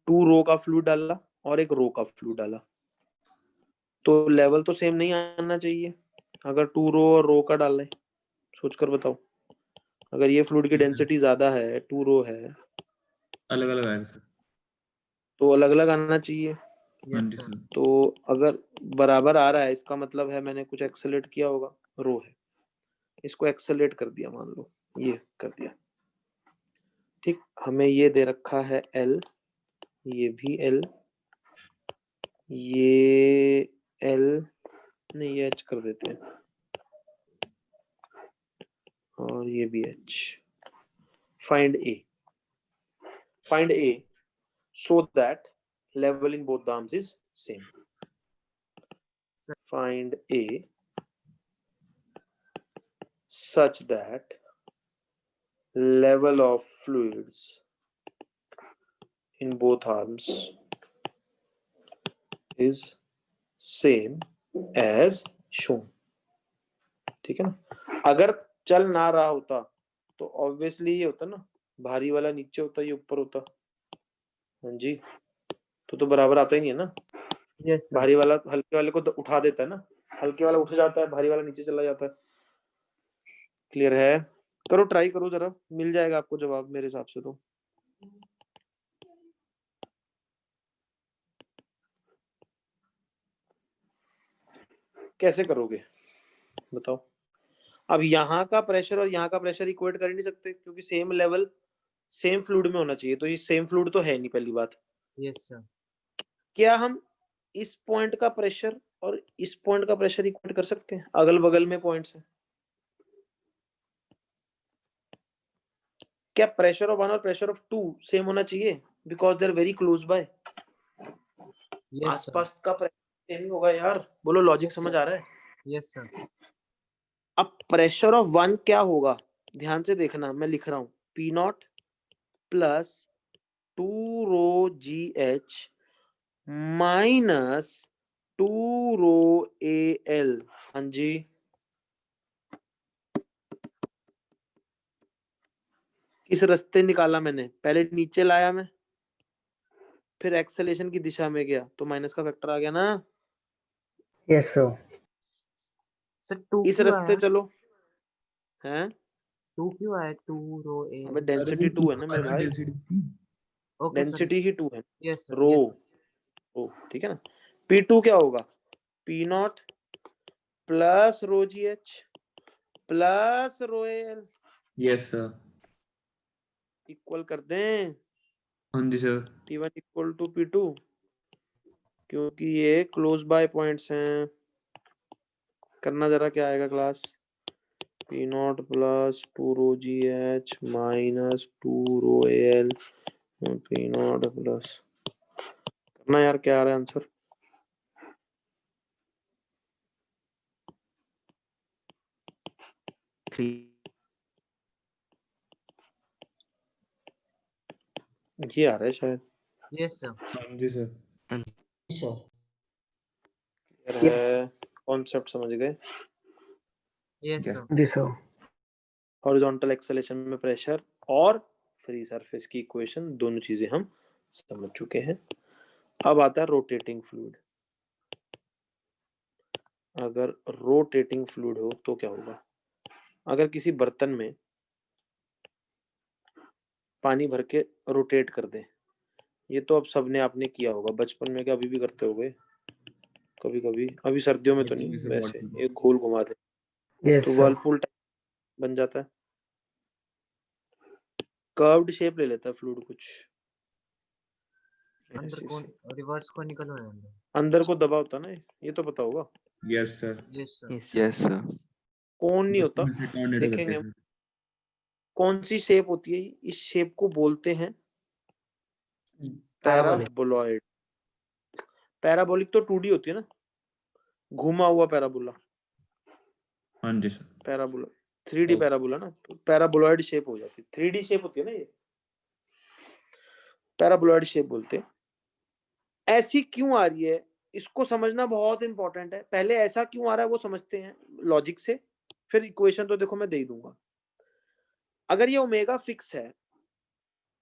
2 रो का फ्लूइड डाला और एक रो का फ्लूइड डाला, तो लेवल तो सेम नहीं आना चाहिए अगर 2 रो और रो का डाल रहे। सोचकर बताओ, अगर ये फ्लूइड की डेंसिटी ज्यादा है, 2 रो है, अलग अलग आएगा सर। तो अलग अलग आना चाहिए। हाँ Yes, जी sir. सर। तो अगर बराबर आ रहा है इसका मतलब है मैंने कुछ एक्सेलरेट किया होगा। रो है, इसको एक्सेलरेट कर दिया, मान लो ये कर दिया, ठीक। हमें ये दे रखा है L, ये भी L, ये L नहीं, ये H कर देते हैं, और ये भी H। Find A, find A so that level in both the arms is same. Find A such that level of fluids in both arms is same as shown, ठीक है ना। अगर चल ना रहा होता तो ऑब्वियसली ये होता ना, भारी वाला नीचे होता, ये ऊपर होता। हाँ जी, तो बराबर आता ही नहीं है ना। Yes, sir. भारी वाला हल्के वाले को उठा देता है ना, हल्के वाला उठ जाता है, भारी वाला नीचे चला जाता है। क्लियर है? करो, ट्राई करो जरा, मिल जाएगा आपको जवाब मेरे हिसाब से। तो कैसे करोगे बताओ? अब यहाँ का प्रेशर और यहाँ का प्रेशर इक्वेट कर ही नहीं सकते क्योंकि सेम लेवल सेम फ्लूइड में होना चाहिए, तो ये सेम फ्लूइड तो है नहीं, पहली बात। Yes, sir. क्या हम इस पॉइंट का प्रेशर और इस पॉइंट का प्रेशर इक्वेट कर सकते हैं? अगल बगल में पॉइंट्स है, क्या प्रेशर ऑफ 1 और प्रेशर ऑफ 2 सेम होना चाहिए? Because they are very close by. Yes, sir. आसपास का प्रेशर सेम ही होगा यार। बोलो लॉजिक Yes, समझ sir. आ रहा है? Yes, sir. अब प्रेशर ऑफ 1 क्या होगा, ध्यान से देखना, मैं लिख रहा हूं P naught plus 2 rho g h minus 2 rho a l. हाँ जी, किस रास्ते निकाला मैंने? पहले नीचे लाया मैं, फिर एक्सेलेरेशन की दिशा में गया तो माइनस का फैक्टर आ गया ना। Yes, sir. Sir, 2 इस क्यों रास्ते आया? चलो, हैं? 2 क्यों आया? 2 रो A. अबे डेंसिटी 2 है ना मेरे भाई, Okay, sir. डेंसिटी ही 2 है, Yes, sir. रो Yes, sir. ओ, ठीक है ना। P2 क्या होगा? P naught plus rho g H plus rho L yes sir. Equal कर दें हाँ जी sir. P1 equal to P2, क्योंकि ये क्लोज बाय पॉइंट्स हैं। करना जरा, क्या आएगा class? P naught plus 2 rho g h minus 2 rho l, P naught plus, करना यार, क्या आ रहा है आंसर? ये आ रहा है शायद। Yes, sir. हाँ जी सर। sure. है, कॉन्सेप्ट समझ गए? Yes, Yes. sir. जी सर। हॉरिजॉन्टल एक्सेलेरेशन में प्रेशर और फ्री सरफेस की इक्वेशन, दोनों चीजें हम समझ चुके हैं। अब आता है रोटेटिंग फ्लूइड। अगर रोटेटिंग फ्लूइड हो तो क्या होगा? अगर किसी बर्तन में पानी भर के रोटेट कर दें, ये तो अब सबने आपने किया होगा बचपन में, क्या अभी भी करते होगे? कभी कभी, अभी सर्दियों में तो नहीं, से वैसे water एक गोल घुमा दे Yes, तो sir. वर्लपूल बन जाता है। कर्व्ड शेप ले लेता है फ्लूइड कुछ अंदर ऐसी कौन सी। रिवर्स कौन निकल रहा है अंदर? अंदर को दबा होता ना, ये तो पता होगा। Yes sir, yes sir. Yes. Yes sir. कौन नहीं होता, में से टॉर्नेडो करते देखेंगे हैं हम। सर। कौन सी शेप होती है, इस शेप को बोलते हैं पैराबोलिक। पैराबोलॉइड। पैराबोलिक तो 2D होती है ना, घुमा हुआ पैराबोला, हाँ जी sir. Parabola 3D Okay. Parabola ना, तो पैराबोलॉइड शेप हो जाती है। 3D शेप होती है ना, ये पैराबोलॉइड शेप बोलते हैं। ऐसी क्यों आ रही है, इसको समझना बहुत इंपॉर्टेंट है। पहले ऐसा क्यों आ रहा है वो समझते हैं लॉजिक से, फिर इक्वेशन तो देखो मैं दे ही दूंगा। अगर ये ओमेगा फिक्स है,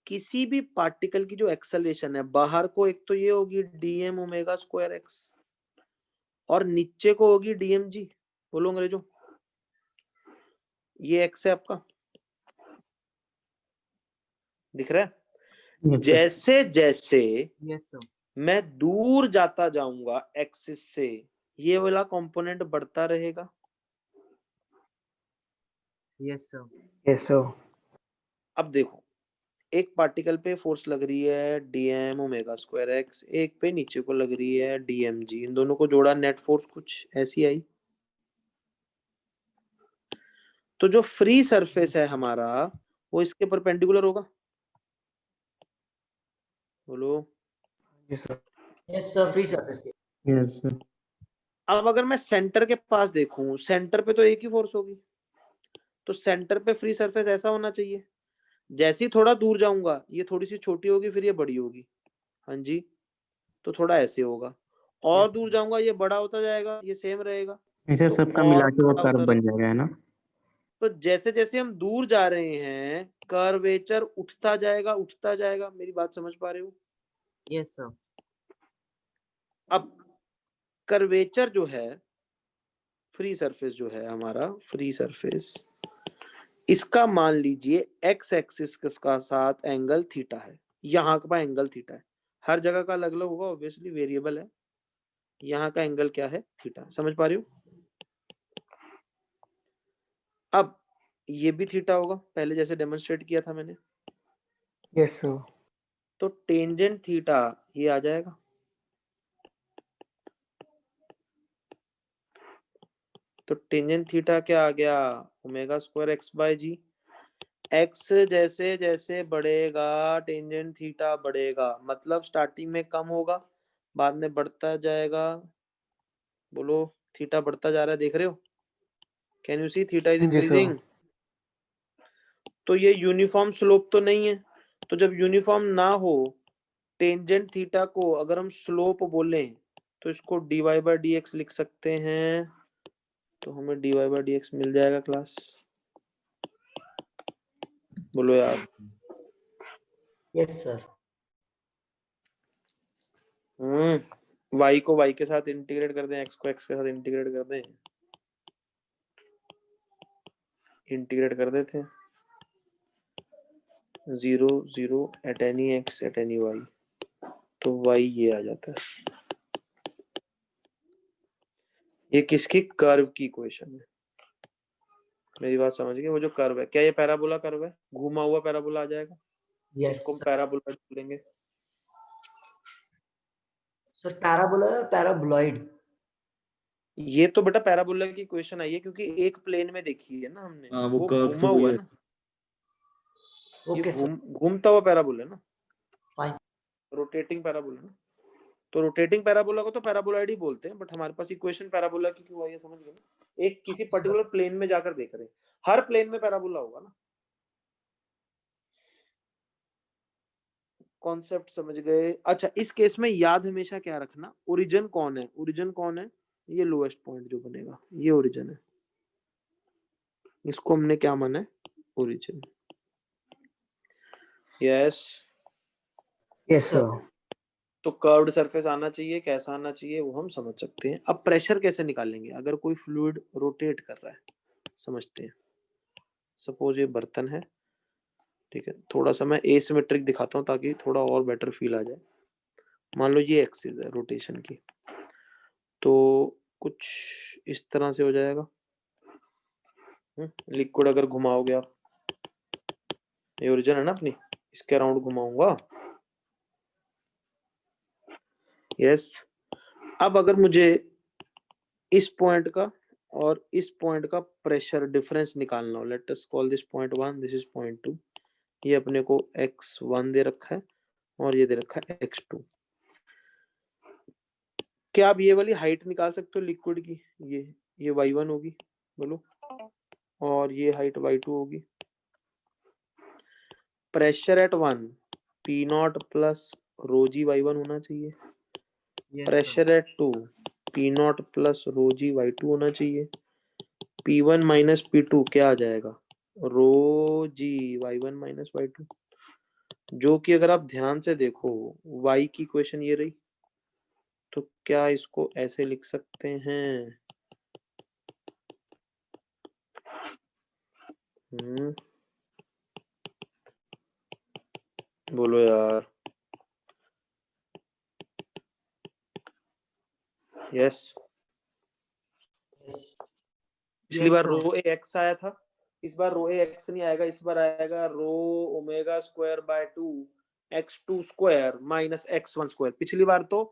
किसी भी पार्टिकल की जो एक्सेलरेशन है बाहर को, एक तो ये होगी डीएम ओमेगा स्क्वायर एक्स, और नीचे को होगी डीएम जी। बोलो अंग्रेजों, ये एक्स है आपका, दिख रहा है? Yes, sir. जैसे जैसे यस सर। मैं दूर जाता जाऊंगा एक्सिस से, ये वाला कंपोनेंट बढ़ता रहेगा। Yes sir. Yes, sir. अब देखो, एक पार्टिकल पे फोर्स लग रही है डीएम ओमेगा स्क्वायर एक्स, एक पे नीचे को लग रही है डीएम जी, इन दोनों को जोड़ा नेट फोर्स कुछ ऐसी आई। तो जो फ्री सरफेस है हमारा वो इसके परपेंडिकुलर होगा। बोलो। Yes, sir. Yes sir, free surface के। Yes, sir. अब अगर मैं सेंटर के पास देखूं, सेंटर पे तो एक ही फोर्स होगी, तो सेंटर पे फ्री सरफेस ऐसा होना चाहिए। जैसे ही थोड़ा दूर जाऊंगा ये थोड़ी सी छोटी होगी, फिर ये बड़ी होगी। हाँ जी, तो थोड़ा ऐसे होगा, और Yes, दूर sir. जाऊंगा ये बड़ा होता जाएगा, ये सेम रहेगा। सर तो सबका और मिला के वो बड़ा कर्व होता बन रहेगा। जाएगा, है ना? तो जैसे जैसे हम दूर जा रहे हैं कर्वेचर उठता जाएगा, उठता जाएगा। मेरी बात समझ पा रहे हो? Yes sir. अब कर्वेचर जो है, फ्री सरफेस जो है हमारा, फ्री सरफेस, इसका मान लीजिए एक्स एक्सिस का साथ एंगल थीटा है, यहाँ का एंगल थीटा है। हर जगह का अलग अलग होगा, ऑब्वियसली वेरिएबल है। यहाँ का एंगल क्या है? थीटा। समझ पा रही हो? अब ये भी थीटा होगा, पहले जैसे डेमोन्स्ट्रेट किया था मैंने। Yes, sir. तो टेंजेंट थीटा ये आ जाएगा। तो टेंजेंट थीटा क्या आ गया? ओमेगा स्क्वायर एक्स बाय जी। एक्स जैसे जैसे बढ़ेगा टेंजेंट थीटा बढ़ेगा, मतलब स्टार्टिंग में कम होगा, बाद में बढ़ता जाएगा। बोलो, थीटा बढ़ता जा रहा है, देख रहे हो? Can you see theta is हाँ जी, सर। इंक्रीजिंग? तो ये यूनिफॉर्म स्लोप तो नहीं है। तो जब यूनिफॉर्म ना हो, टेंजेंट थीटा को अगर हम स्लोप बोलें तो इसको dy बाई डी एक्स लिख सकते हैं। तो हमें dy बाई डी एक्स मिल जाएगा क्लास। बोलो यार। Yes sir. y को y के साथ इंटीग्रेट कर दें, x को x के साथ इंटीग्रेट कर दें, इंटीग्रेट कर देते हैं 0 0 at any x at any y, तो y ये आ जाता है। ये किसकी? कर्व की इक्वेशन है। मेरी बात समझ गए? वो जो कर्व है, क्या ये पैराबोला कर्व है? घुमा हुआ पैराबोला आ जाएगा, यस इसको हम सर। पैराबोला बोलेंगे। सर पैराबोला और पैराबोलॉइड। ये तो बेटा पैराबोला की इक्वेशन आई है, क्योंकि एक प्लेन में देखी है ना हमने, हाँ, वो वो कर्व घुमा तो हुआ वही है है। ना। ये ओके सर। घूमता हुआ पैराबोला है ना, फाइन। रोटेटिंग पैराबोला ना। तो रोटेटिंग पैराबोला को तो पैराबोलाइड ही बोलते हैं, बट हमारे पास इक्वेशन पैराबोला की क्यों आई है, समझ गए ना? एक किसी पर्टिकुलर प्लेन में जाकर देख रहे हैं, हर प्लेन में पैराबोला होगा ना। कॉन्सेप्ट समझ गए? अच्छा, इस केस में याद हमेशा क्या रखना, ओरिजिन कौन है? ओरिजिन कौन है? ये लोएस्ट पॉइंट जो बनेगा, ये ओरिजिन है। इसको हमने क्या माना है? ओरिजिन। यस। Yes, sir. तो कर्व्ड सरफेस आना चाहिए, कैसा आना चाहिए वो हम समझ सकते हैं। अब प्रेशर कैसे निकालेंगे अगर कोई फ्लूइड रोटेट कर रहा है, समझते हैं। सपोज ये बर्तन है, ठीक है, थोड़ा सा मैं एसिमेट्रिक दिखाता हूँ ताकि थोड़ा और बेटर फील आ जाए। मान लो ये एक्सिस है रोटेशन की, तो कुछ इस तरह से हो जाएगा। लिक्विड अगर घुमाओगे आप, ये ओरिजिन है ना अपनी, इसके अराउंड घुमाऊंगा। यस। अब अगर मुझे इस पॉइंट का और इस पॉइंट का प्रेशर डिफरेंस निकालना हो, let us call this point 1, this is point 2। ये अपने को x1 दे रखा है और ये दे रखा है x2। क्या आप ये वाली हाइट निकाल सकते हो लिक्विड की? ये y1 होगी, बोलो, और ये हाइट y2 होगी। Pressure at 1 P0 plus rho g y1 होना चाहिए। Yes, sir. Pressure at 2 P0 plus rho g y2 होना चाहिए। P1 माइनस P2 क्या आ जाएगा? रो जी y1 माइनस y2, जो कि अगर आप ध्यान से देखो y की इक्वेशन ये रही, तो क्या इसको ऐसे लिख सकते हैं? बोलो यार। यस। पिछली बार रो ए एक्स आया था, इस बार रो ए एक्स नहीं आएगा, इस बार आएगा रो omega square by 2 x2 square minus x1 square. पिछली बार तो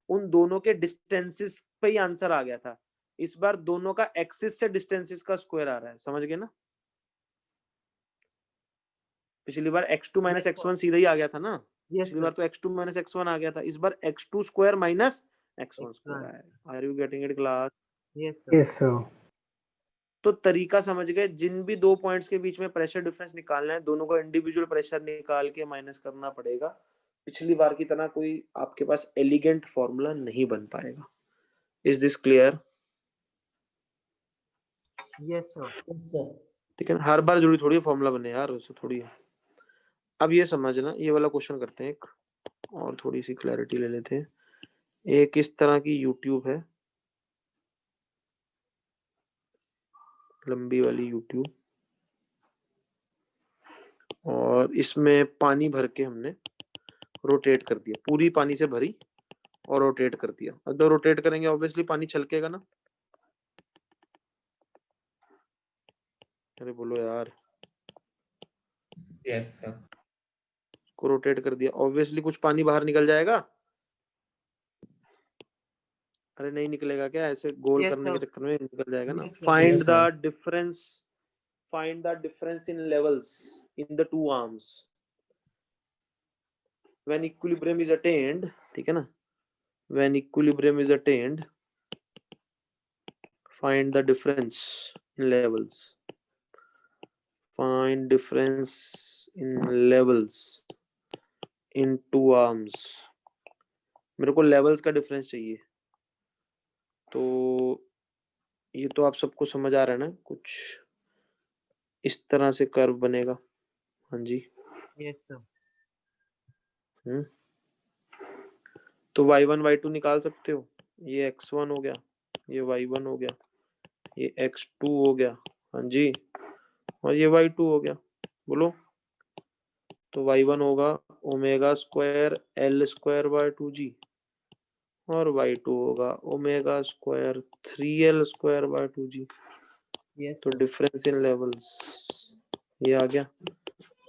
उन दोनों के डिस्टेंसेस पे ही आंसर आ गया था, इस बार दोनों का एक्सिस से डिस्टेंसेस का स्क्वायर आ रहा है। समझ गए ना? पिछली बार x2 माइनस x1 सीधा ही आ गया था ना। पिछली बार तो x2 माइनस x1 आ गया था, इस बार x2 square minus x1 square आएगा। Are you getting it class? Yes, sir. तो तरीका समझ गए। जिन भी दो पॉइंट्स के बीच में प्रेशर डिफरेंस निकालना है, दोनों का इंडिविजुअल प्रेशर निकाल के माइनस करना पड़ेगा। पिछली बार की तरह कोई आपके पास एलिगेंट फॉर्मूला नहीं बन पाएगा। Is this clear? Yes, sir. ठीक है, हर बार जरूरी थोड़ी फॉर्मूला बने यार, उससे थोड़ी है। अब ये समझना, ये वाला क्वेश्चन करते हैं एक और, थोड़ी सी क्लैरिटी ले लेते हैं। एक इस तरह की यूट्यूब है, लंबी वाली यूट्यूब, और इसमें पानी भर के हमने रोटेट कर दिया, पूरी पानी से भरी और रोटेट कर दिया। अब तो रोटेट करेंगे ऑब्वियसली पानी छलकेगा ना। अरे बोलो यार। Yes sir. को रोटेट कर दिया, ऑब्वियसली कुछ पानी बाहर निकल जाएगा। अरे नहीं निकलेगा क्या? ऐसे गोल Yes, करने के sir. चक्कर में निकल जाएगा ना। Yes, sir. Find Yes, the sir. Difference, find the difference in levels in the two arms when equilibrium is attend. ठीक है ना? When equilibrium is attend, find the difference in levels, find difference in levels in two arms। मेरे को levels का difference चाहिए। तो ये तो आप सबको समझ आ रहा है ना? कुछ इस तरह से कर्व बनेगा। हाँ जी। Yes, sir. तो y1 y2 निकाल सकते हो। ये x1 हो गया, ये y1 हो गया, ये x2 हो गया। हाँ जी। और ये y2 हो गया। बोलो। तो y1 होगा omega square L square by 2g, और y2 होगा omega square 3l square by 2g। Yes, तो sir. डिफरेंस इन लेवल्स ये आ गया।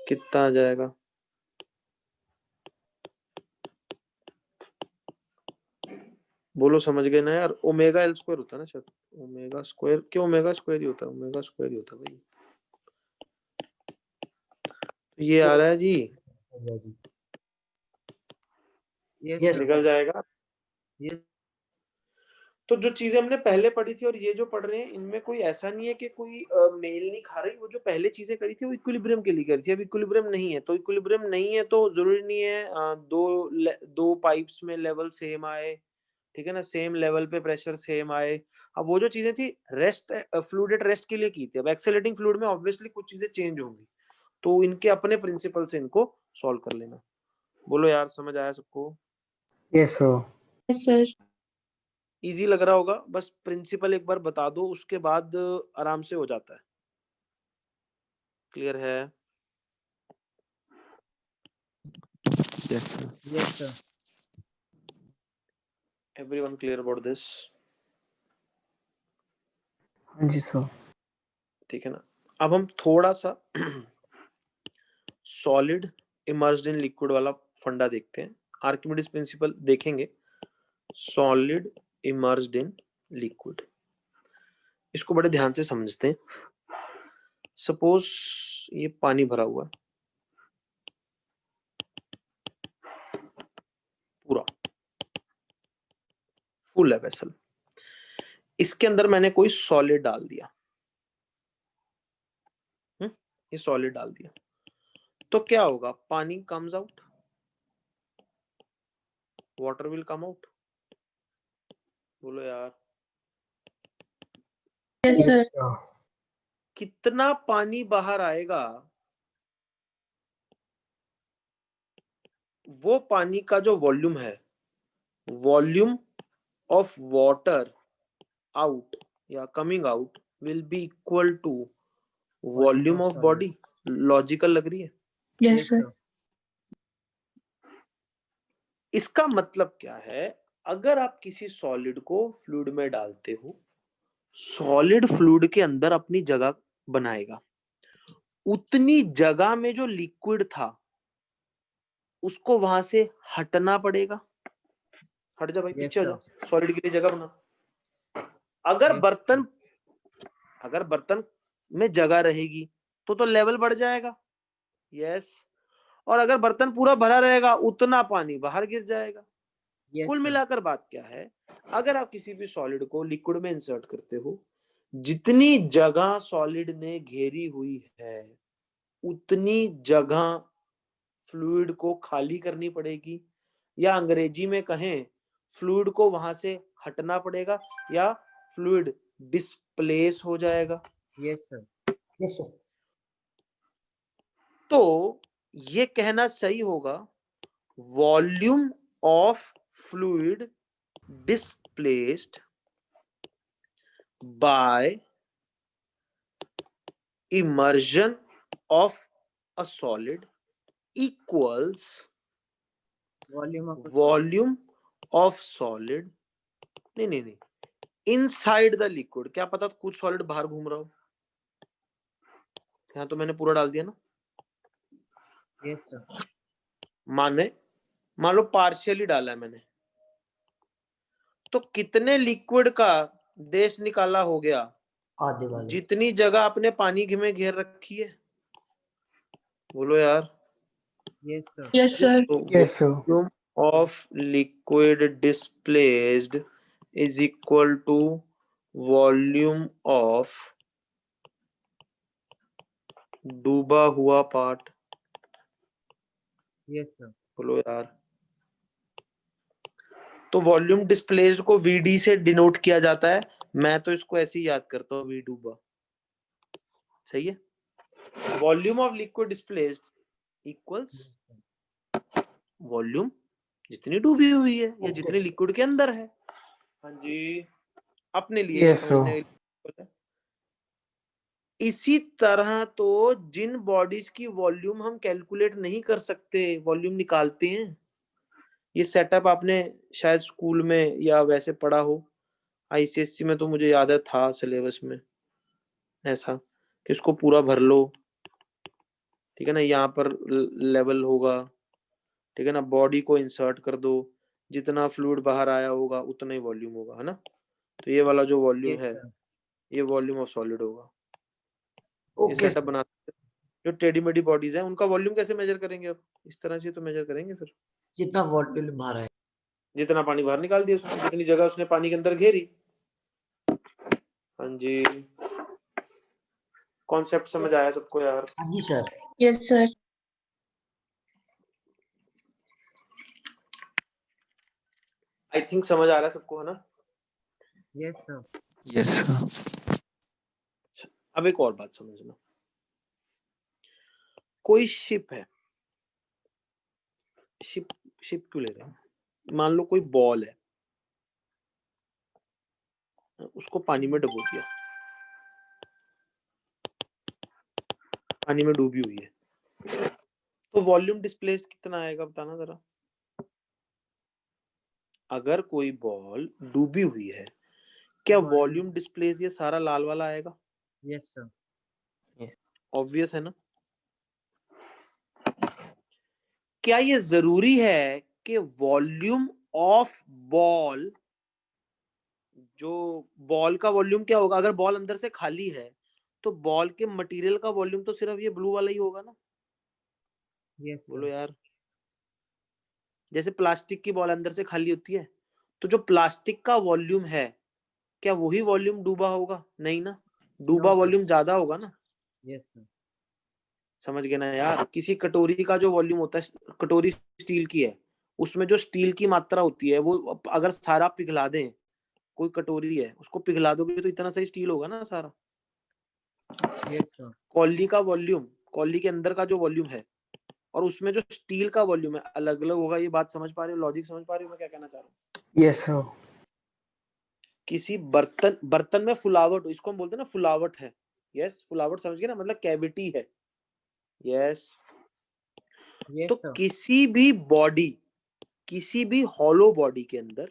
कितना आ जाएगा? बोलो, समझ गए ना यार? ओमेगा एल स्क्वायर होता है ना शायद, ओमेगा स्क्वायर, क्यों ओमेगा स्क्वायर ही होता है, ओमेगा स्क्वायर ही होता है भाई। तो ये आ रहा है जी, Yes, निकल जाएगा। Yes. तो जो चीजें हमने पहले पढ़ी थी और ये जो पढ़ रहे हैं, इनमें कोई ऐसा नहीं है कि कोई मेल नहीं खा रही। वो जो पहले चीजें करी थी वो इक्विलिब्रियम के लिए करी थी, अब इक्विलिब्रियम नहीं है। तो इक्विलिब्रियम नहीं है तो जरूरी नहीं है दो पाइप्स में लेवल सेम आए। ठीक है ना? सेम लेवल पे प्रेशर सेम आए। अब वो जो चीजें थी रेस्ट, फ्लूइड एट रेस्ट के लिए की थी, अब एक्सेलरेटिंग फ्लूइड में ऑब्वियसली कुछ चीजें चेंज होंगी, तो इनके अपने प्रिंसिपल से इनको सॉल्व कर लेना। बोलो यार, समझ आया सबको? Yes, sir. Yes, sir. Easy लग रहा होगा, बस प्रिंसिपल एक बार बता दो, उसके बाद आराम से हो जाता है। क्लियर है? Yes, sir. Yes, sir. Everyone clear about this? हाँ जी सर। ठीक है ना। अब हम थोड़ा सा सॉलिड इमर्ज्ड इन लिक्विड वाला फंडा देखते हैं। आर्किमिडीज प्रिंसिपल देखेंगे। सॉलिड इमर्ज्ड इन लिक्विड, इसको बड़े ध्यान से समझते हैं। सपोज ये पानी भरा हुआ है पूरा, फुल है वेसल। इसके अंदर मैंने कोई सॉलिड डाल दिया, ये सॉलिड डाल दिया, तो क्या होगा? पानी comes out, water will come out. बोलो यार, Yes, sir. sir. कितना पानी बाहर आएगा? वो पानी का जो वॉल्यूम है, वॉल्यूम ऑफ वाटर आउट या coming out will be equal to volume of body. Logical लग रही है? Yes, sir. इसका मतलब क्या है? अगर आप किसी सॉलिड को फ्लूइड में डालते हो, सॉलिड फ्लूइड के अंदर अपनी जगह बनाएगा। उतनी जगह में जो लिक्विड था उसको वहां से हटना पड़ेगा। हट जा भाई, Yes, पीछे हो sir. जा, सॉलिड के लिए जगह बना। अगर Yes, बर्तन में जगह रहेगी तो लेवल बढ़ जाएगा। यस। और अगर बर्तन पूरा भरा रहेगा उतना पानी बाहर गिर जाएगा। Yes, कुल sir. मिलाकर बात क्या है? अगर आप किसी भी सॉलिड को लिक्विड में इंसर्ट करते हो, जितनी जगह सॉलिड ने घेरी हुई है उतनी जगह फ्लूइड को खाली करनी पड़ेगी, या अंग्रेजी में कहें फ्लूइड को वहां से हटना पड़ेगा, या फ्लूइड डिस्प्लेस हो जाएगा। Yes, sir. Yes, sir. तो ये कहना सही होगा, volume of fluid displaced by immersion of a solid equals Volume of a solid. volume of solid, नहीं, inside the liquid। क्या पता कुछ सॉलिड बाहर घूम रहा हो। यहाँ तो मैंने पूरा डाल दिया ना। Yes, sir. मान लो पार्शियली डाला है मैंने, तो कितने लिक्विड का देश निकाला हो गया? आधे वाले। जितनी जगह आपने पानी में घेर रखी है। बोलो यार। Yes, sir. Yes, sir. Yes, sir. Volume of liquid displaced is equal to volume of डूबा हुआ पार्ट। Yes, sir. बोलो यार। तो वॉल्यूम डिस्प्लेस्ड को वीडी से डिनोट किया जाता है। मैं तो इसको ऐसे ही याद करता हूँ, वी डूबा। सही है। Volume of liquid displaced equals volume जितनी डूबी हुई है या जितनी लिक्विड के अंदर है। हाँ जी, अपने लिए Yes, sir. समझने के लिए। इसी तरह तो जिन बॉडीज की वॉल्यूम हम कैलकुलेट नहीं कर सकते, वॉल्यूम निकालते हैं। ये सेटअप आपने शायद स्कूल में या वैसे पढ़ा हो। आईसीएससी में तो मुझे याद है था सिलेबस में ऐसा कि इसको पूरा भर लो। ठीक है ना, यहाँ पर लेवल होगा। ठीक है ना, बॉडी को इंसर्ट कर दो, जितना फ्लूइड बाहर आया होगा उतना ही वॉल्यूम होगा, है ना। तो ये वाला जो वॉल्यूम Yes, है sir. ये वॉल्यूम ऑफ सॉलिड होगा। ये ओके सेटअप बनाते हैं। जो टेढ़ी मेढ़ी बॉडीज हैं उनका वॉल्यूम कैसे मेजर करेंगे? अब इस तरह से तो मेजर करेंगे फिर। जितना वॉल्यूम बाहर है, जितना पानी बाहर निकाल दिया उसने, जितनी जगह उसने पानी के अंदर घेरी। हाँ जी, कॉन्सेप्ट समझ आया सबको यार? हाँ जी sir. Yes, sir. I think समझ आ रहा है सबको, है ना। Yes, sir. Yes, sir. अब एक और बात समझना। कोई शिप है, शिप क्यों ले रहे हैं? मान लो कोई बॉल है, उसको पानी में डुबो दिया, पानी में डूबी हुई है, तो वॉल्यूम डिस्प्लेस कितना आएगा बताना जरा। अगर कोई बॉल डूबी हुई है, क्या वॉल्यूम डिस्प्लेस ये सारा लाल वाला आएगा? Yes sir. ऑब्वियस है ना। क्या ये जरूरी है कि वॉल्यूम ऑफ बॉल, जो बॉल का वॉल्यूम क्या होगा अगर बॉल अंदर से खाली है, तो बॉल के मटेरियल का वॉल्यूम तो सिर्फ ये ब्लू वाला ही होगा ना? यस बोलो सर। यार। जैसे प्लास्टिक की बॉल अंदर से खाली होती है, तो जो प्लास्टिक का वॉल्यूम है, क्या वही वॉल्यूम डूबा होगा? नहीं ना, डूबा No, sir. वॉल्यूम ज्यादा होगा ना। Yes sir. समझ गए ना यार। किसी कटोरी का जो वॉल्यूम होता है, कटोरी स्टील की है, उसमें जो स्टील की मात्रा होती है, वो अगर सारा पिघला दें, कोई कटोरी है उसको पिघला दोगे तो इतना सही स्टील होगा ना सारा। Yes sir. कौली का वॉल्यूम, कौली के अंदर का जो वॉल्यूम है और उसमें जो स्टील का वॉल्यूम है, अलग अलग होगा। ये बात समझ पा रहे हो? लॉजिक समझ पा रहे हो मैं क्या कहना चाह रहा हूँ? Yes, sir. किसी बर्तन में फुलावट, इसको हम बोलते हैं ना फुलावट है। यस, फुलावट समझ गए ना, मतलब कैविटी है। यस। तो यस सर। किसी भी हॉलो बॉडी के अंदर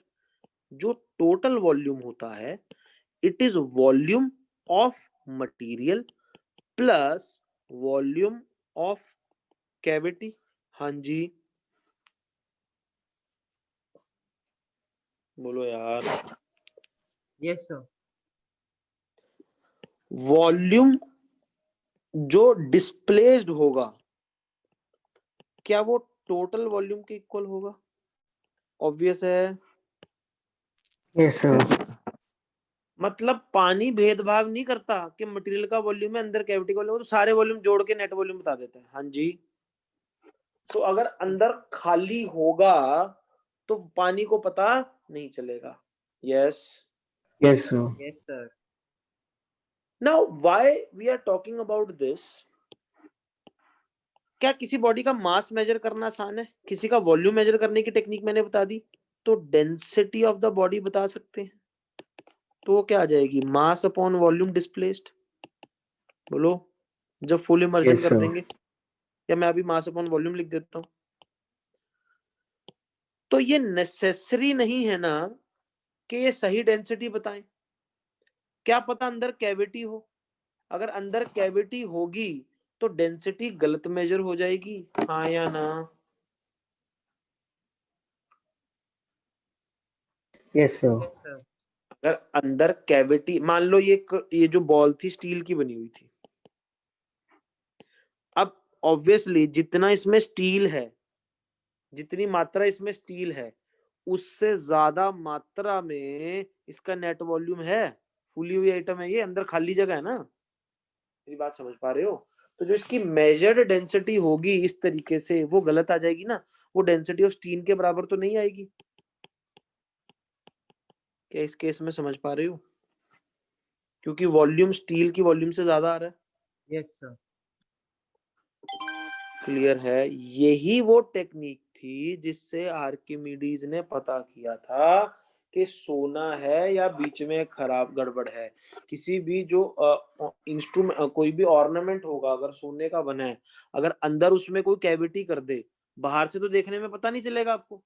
जो टोटल वॉल्यूम होता है, it is volume of material plus volume of cavity. हाँ जी, बोलो यार। Yes sir. वॉल्यूम जो डिस्प्लेस्ड होगा, क्या वो टोटल वॉल्यूम के इक्वल होगा? ऑब्वियस है। Yes, sir. मतलब पानी भेदभाव नहीं करता कि मटेरियल का वॉल्यूम है, अंदर कैविटी का वॉल्यूम, तो सारे वॉल्यूम जोड़ के नेट वॉल्यूम बता देता है। हाँ जी। तो अगर अंदर खाली होगा तो पानी को पता नहीं चलेगा। Yes. Yes, sir. Yes sir. Now why we are talking about this? क्या किसी बॉडी का मास मेजर करना आसान है? किसी का वॉल्यूम मेजर करने की टेक्निक मैंने बता दी, तो डेंसिटी ऑफ द बॉडी बता सकते हैं। तो वो क्या आ जाएगी? Mass upon volume displaced. बोलो, जब फुल इमर्जन Yes, कर sir. देंगे। या मैं अभी मास अपॉन वॉल्यूम लिख देता हूं। तो ये नेसेसरी नहीं है ना कि ये सही डेंसिटी बताएं। क्या पता अंदर कैविटी हो, अगर अंदर कैविटी होगी तो डेंसिटी गलत मेजर हो जाएगी। हाँ या ना? Yes, sir. Yes sir. अगर अंदर कैविटी, मान लो ये जो बॉल थी स्टील की बनी हुई थी, अब ऑब्वियसली जितना इसमें स्टील है, जितनी मात्रा इसमें स्टील है, उससे ज्यादा मात्रा में इसका नेट वॉल्यूम है। फुली हुई आइटम है ये, अंदर खाली जगह है ना। मेरी बात समझ पा रहे हो? तो जो इसकी मेजर्ड डेंसिटी होगी इस तरीके से, वो गलत आ जाएगी ना। वो डेंसिटी ऑफ स्टील के बराबर तो नहीं आएगी। क्या इस केस में समझ पा रहे हो? क्योंकि वॉल्यूम स्टील की वॉल्यूम से ज्यादा आ रहा है। Yes sir. क्लियर है? यही वो टेक्निक थी जिससे आर्किमिडीज ने पता किया था कि सोना है या बीच में खराब गड़बड़ है। किसी भी जो इंस्ट्रूमेंट, कोई भी ऑर्नामेंट होगा, अगर सोने का बना है, अगर अंदर उसमें कोई कैविटी कर दे, बाहर से तो देखने में पता नहीं चलेगा आपको।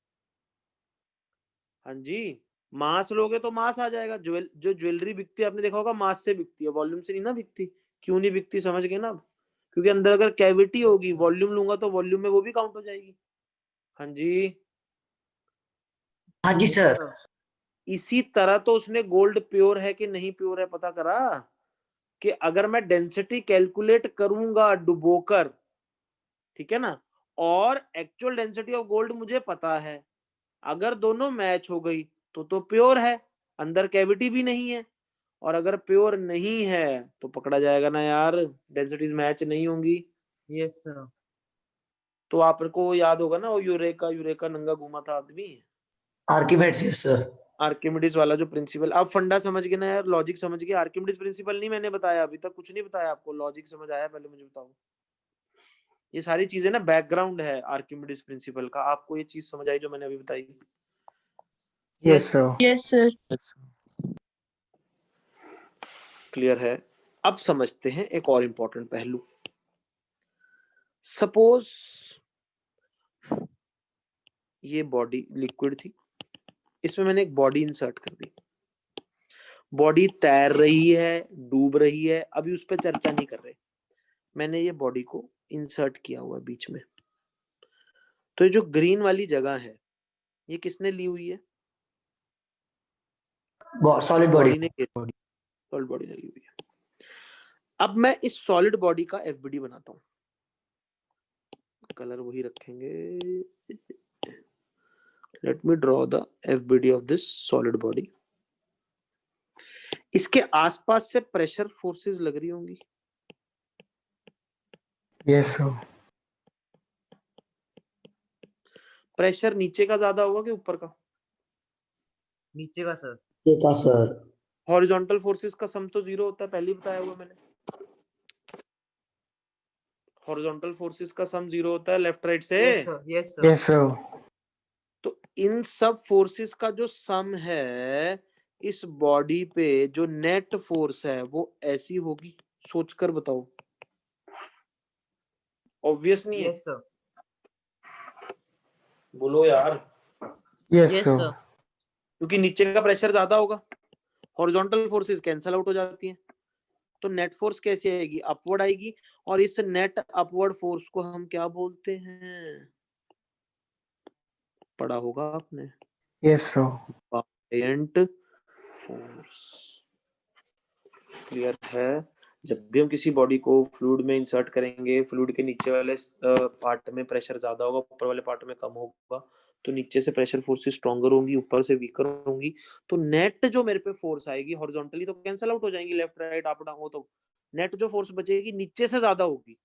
हाँ जी। मास लोगे तो मास आ जाएगा। जो ज्वेलरी बिकती है, आपने देखा होगा, मास से बिकती है, वॉल्यूम से नहीं ना बिकती। क्यों नहीं बिकती? समझ गए ना अब? क्योंकि अंदर अगर कैविटी होगी, वॉल्यूम लूंगा तो वॉल्यूम में वो भी काउंट हो जाएगी। हाँ जी। हाँ जी सर। इसी तरह तो उसने गोल्ड प्योर है कि नहीं प्योर है पता करा, कि अगर मैं डेंसिटी कैलकुलेट करूंगा डुबोकर, ठीक है ना, और एक्चुअल डेंसिटी ऑफ गोल्ड मुझे पता है, अगर दोनों मैच हो गई तो प्योर है, अंदर कैविटी भी नहीं है। और अगर प्योर नहीं है तो पकड़ा जाएगा ना यार, डेंसिटीज मैच नहीं होंगी। Yes sir. तो आपको याद होगा ना वो यूरेका नंगा घूमा था आदमी, आर्किमेड्स, यस सर। आर्किमिडीज वाला जो प्रिंसिपल। आप फंडा समझ गए ना यार, लॉजिक समझ गए। आर्किमिडीज प्रिंसिपल नहीं मैंने बताया अभी तक, कुछ नहीं बताया आपको। लॉजिक समझ आया? पहले मुझे बताओ। ये सारी चीजें ना बैकग्राउंड है आर्किमिडीज प्रिंसिपल का। आपको ये चीज समझ आई जो मैंने अभी बताई? Yes, sir. Yes, sir. Clear है? अब समझते हैं एक और इंपॉर्टेंट पहलू। सपोज ये बॉडी लिक्विड थी, इसमें मैंने एक बॉडी इंसर्ट कर दी। बॉडी तैर रही है, डूब रही है, अभी उस पर चर्चा नहीं कर रहे। मैंने ये बॉडी को इंसर्ट किया हुआ है बीच में। तो ये जो ग्रीन वाली जगह है ये किसने ली हुई है? Solid body. सॉलिड बॉडी ने ली हुई है। अब मैं इस सॉलिड बॉडी का एफबीडी बनाता हूँ। कलर वही रखेंगे। Late me draw the FBD of this solid body. इसके आसपास से प्रेशर फोर्सेस लग रही होंगी। Yes, sir. प्रेशर नीचे का ज्यादा होगा कि ऊपर का? नीचे का सर। ये का सर। हॉरिजॉन्टल फोर्सेस का सम तो 0 होता है, पहले ही बताया हुआ मैंने। हॉरिजॉन्टल फोर्सेस का सम 0 होता है लेफ्ट राइट से। Yes sir, yes sir. Yes, sir. तो इन सब फोर्सेस का जो सम है इस बॉडी पे, जो नेट फोर्स है वो ऐसी होगी। सोचकर बताओ। ऑब्वियस नहीं है? यस सर, बोलो यार। Yes, yes sir. सर। क्योंकि नीचे का प्रेशर ज्यादा होगा, हॉरिजॉन्टल फोर्सेस कैंसल आउट हो जाती हैं, तो नेट फोर्स कैसी आएगी? अपवर्ड आएगी। और इस नेट अपवर्ड फोर्स को हम क्या बोलते हैं? पढ़ा होगा आपने, Yes, sir. Buoyant force. Clear है? जब भी हम किसी बॉडी को फ्लूइड में इंसर्ट करेंगे, फ्लूइड के नीचे वाले पार्ट में प्रेशर ज्यादा होगा, ऊपर वाले पार्ट में कम होगा, तो नीचे से प्रेशर फोर्सेस स्ट्रॉन्गर होंगी, ऊपर से वीकर होंगी। तो नेट जो मेरे पे फोर्स आएगी हॉरिजॉन्टली तो कैंसिल आउट हो जाएंगी, लेफ्ट राइट अप डाउन हो, तो नेट जो फोर्स बचेगी नीचे से ज्यादा होगी,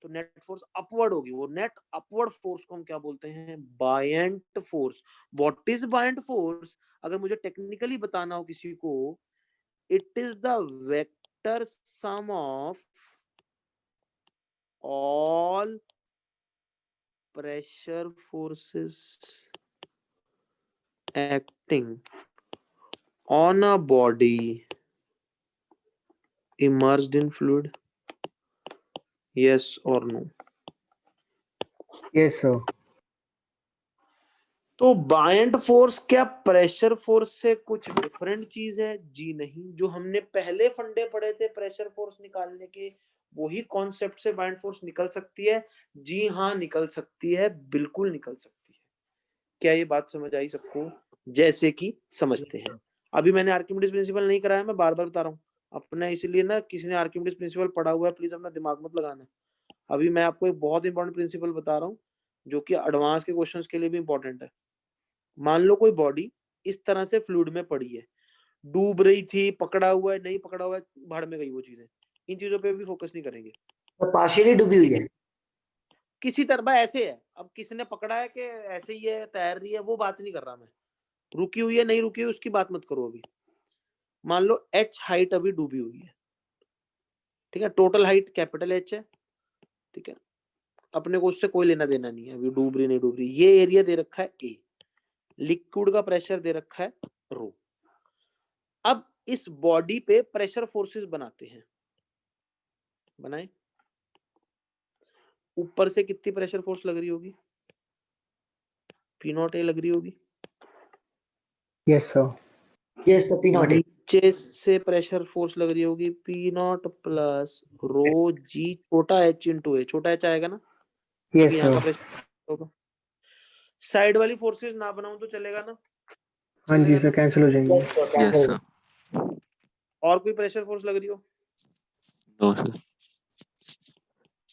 तो नेट फोर्स अपवर्ड होगी। वो नेट अपवर्ड फोर्स को हम क्या बोलते हैं? Buoyant force. What is buoyant force? अगर मुझे टेक्निकली बताना हो किसी को, it is the vector sum of all pressure forces acting on a body immersed in fluid. Yes or no? Yes, sir. तो बायंट फोर्स क्या प्रेशर फोर्स से कुछ डिफरेंट चीज है? जी नहीं। जो हमने पहले फंडे पढ़े थे प्रेशर फोर्स निकालने के, वही कॉन्सेप्ट से बायंट फोर्स निकल सकती है? जी हाँ, निकल सकती है, बिल्कुल निकल सकती है। क्या ये बात समझ आई सबको? जैसे कि समझते हैं। अभी मैंने आर्किमिडीज प्रिंसिपल नहीं कराया, मैं बार बार बता रहा हूँ अपने, इसीलिए ना किसी ने आर्किमिडीज प्रिंसिपल पढ़ा हुआ है प्लीज अपना दिमाग मत लगाना। अभी मैं आपको एक बहुत इंपॉर्टेंट प्रिंसिपल बता रहा हूँ जो कि एडवांस के क्वेश्चंस के लिए भी इंपॉर्टेंट है। मान लो कोई बॉडी इस तरह से फ्लूइड में पड़ी है, डूब रही थी, पकड़ा हुआ है, नहीं पकड़ा हुआ है, भाड़ में गई वो चीजें, इन चीजों पे भी फोकस नहीं करेंगे। तो पार्शियली डूबी हुई है। किसी तरह ऐसे है, अब किसने पकड़ा है कि ऐसे ही है, तैर रही है, वो बात नहीं कर रहा मैं। रुकी हुई है, नहीं रुकी हुई, उसकी बात मत करो अभी। मान लो h हाइट अभी डूबी हुई है, ठीक है, टोटल हाइट कैपिटल H है, ठीक है, अपने को उससे कोई लेना देना नहीं है, अभी डूब रही नहीं डूब रही। ये एरिया दे रखा है A, लिक्विड का प्रेशर दे रखा है रो। अब इस बॉडी पे प्रेशर फोर्सेस बनाते हैं, बनाए। ऊपर से कितनी प्रेशर फोर्स लग रही होगी? P0 A लग रही होगी। Yes, sir. Yes P not है। नीचे से प्रेशर फोर्स लग रही होगी P0 प्लस रो जी छोटा h इंटू ए, छोटा h आएगा ना, Yes, यहाँ का sir. प्रेशर होगा। साइड वाली फोर्सेस ना बनाऊं तो चलेगा ना? हाँ जी चलेगा सर, ना? कैंसिल हो जाएंगे। Yes sir yes cancel. Sir. और कोई प्रेशर फोर्स लग रही हो? No sir.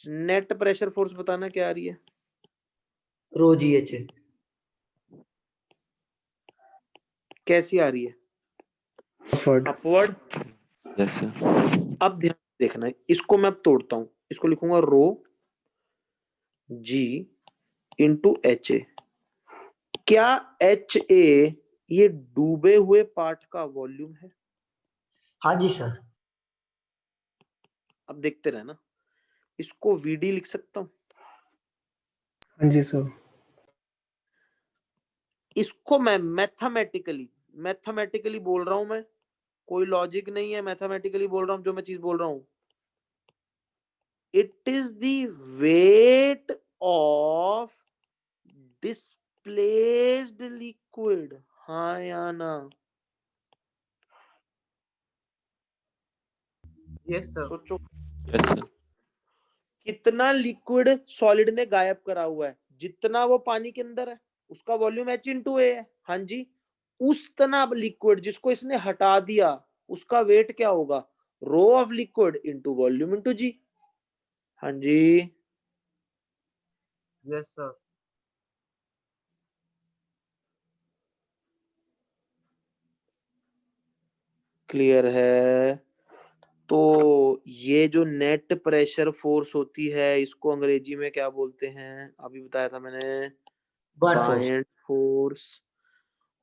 Net pressure force बताना क्या आ रही है? रो जी एच है। कैसी आ रही है? Upward. अपवर्ड। Yes sir. अब ध्यान देखना है, इसको मैं अब तोड़ता हूं, इसको लिखूंगा रो जी इंटू एच ए। क्या एच ए ये डूबे हुए पार्ट का वॉल्यूम है? हाँ जी सर। अब देखते रहना, इसको वीडी लिख सकता हूं, हाँ जी सर। इसको मैं मैथमेटिकली बोल रहा हूं, मैं कोई लॉजिक नहीं है, मैथमेटिकली बोल रहा हूं जो मैं चीज बोल रहा हूं। It is the weight of displaced liquid, हाँ या ना? Yes sir. सोचो यस सर। कितना लिक्विड सॉलिड ने गायब करा हुआ है, जितना वो पानी के अंदर है उसका वॉल्यूम H/A है। हाँ जी, उतना लिक्विड जिसको इसने हटा दिया उसका वेट क्या होगा, rho of liquid into volume into g. हाँ जी, यस सर। क्लियर है। तो ये जो नेट प्रेशर फोर्स होती है इसको अंग्रेजी में क्या बोलते हैं, अभी बताया था मैंने, बर्ड फोर्स। Buoyant force.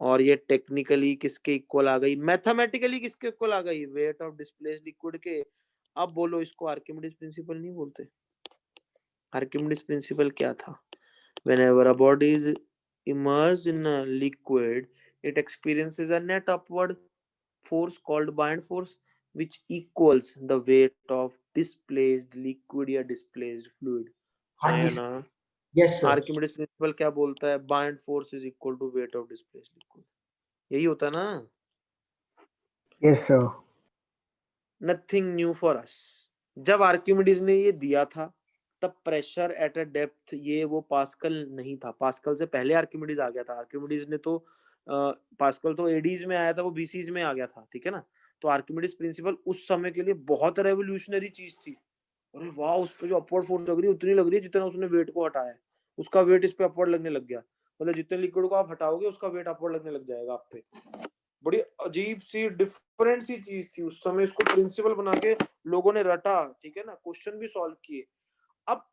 और ये टेक्निकली किसके इक्वल आ गई, मैथमेटिकली किसके इक्वल आ गई, वेट ऑफ डिस्प्लेस्ड लिक्विड के। अब बोलो इसको आर्किमिडीज प्रिंसिपल नहीं बोलते। आर्किमिडीज प्रिंसिपल क्या था, whenever a body is immersed in a liquid it experiences a net upward force called buoyant force which equals the weight of displaced liquid या displaced fluid। हाँ है जी ना, यस सर। आर्किमिडीज प्रिंसिपल क्या बोलता है, buoyant force is equal to weight of displaced liquid, यही होता है ना। Yes, sir. Nothing new for us. जब आर्किमिडीज ने ये दिया था तब प्रेशर एट अ डेप्थ ये वो पास्कल नहीं था, पास्कल से पहले आर्किमिडीज आ गया था। आर्किमिडीज ने तो पास्कल तो एडीज में आया था, वो बीसीज में आ गया था, ठीक है ना। तो आर्किमिडीज प्रिंसिपल उस समय के लिए बहुत रेवोल्यूशनरी चीज थी। अरे वाह, उस पे जो अपवर्ड फोर्स लग रही है उतनी लग रही है जितना उसने वेट को हटाया है, उसका वेट इस पे अपवर्ड लगने लग गया। मतलब जितने लिक्विड को आप हटाओगे उसका वेट अपवर्ड लगने लग जाएगा आप पे। बड़ी अजीब सी डिफरेंट सी चीज थी उस समय, इसको प्रिंसिपल बना के लोगों ने रटा, ठीक है ना, क्वेश्चन भी सॉल्व किए। अब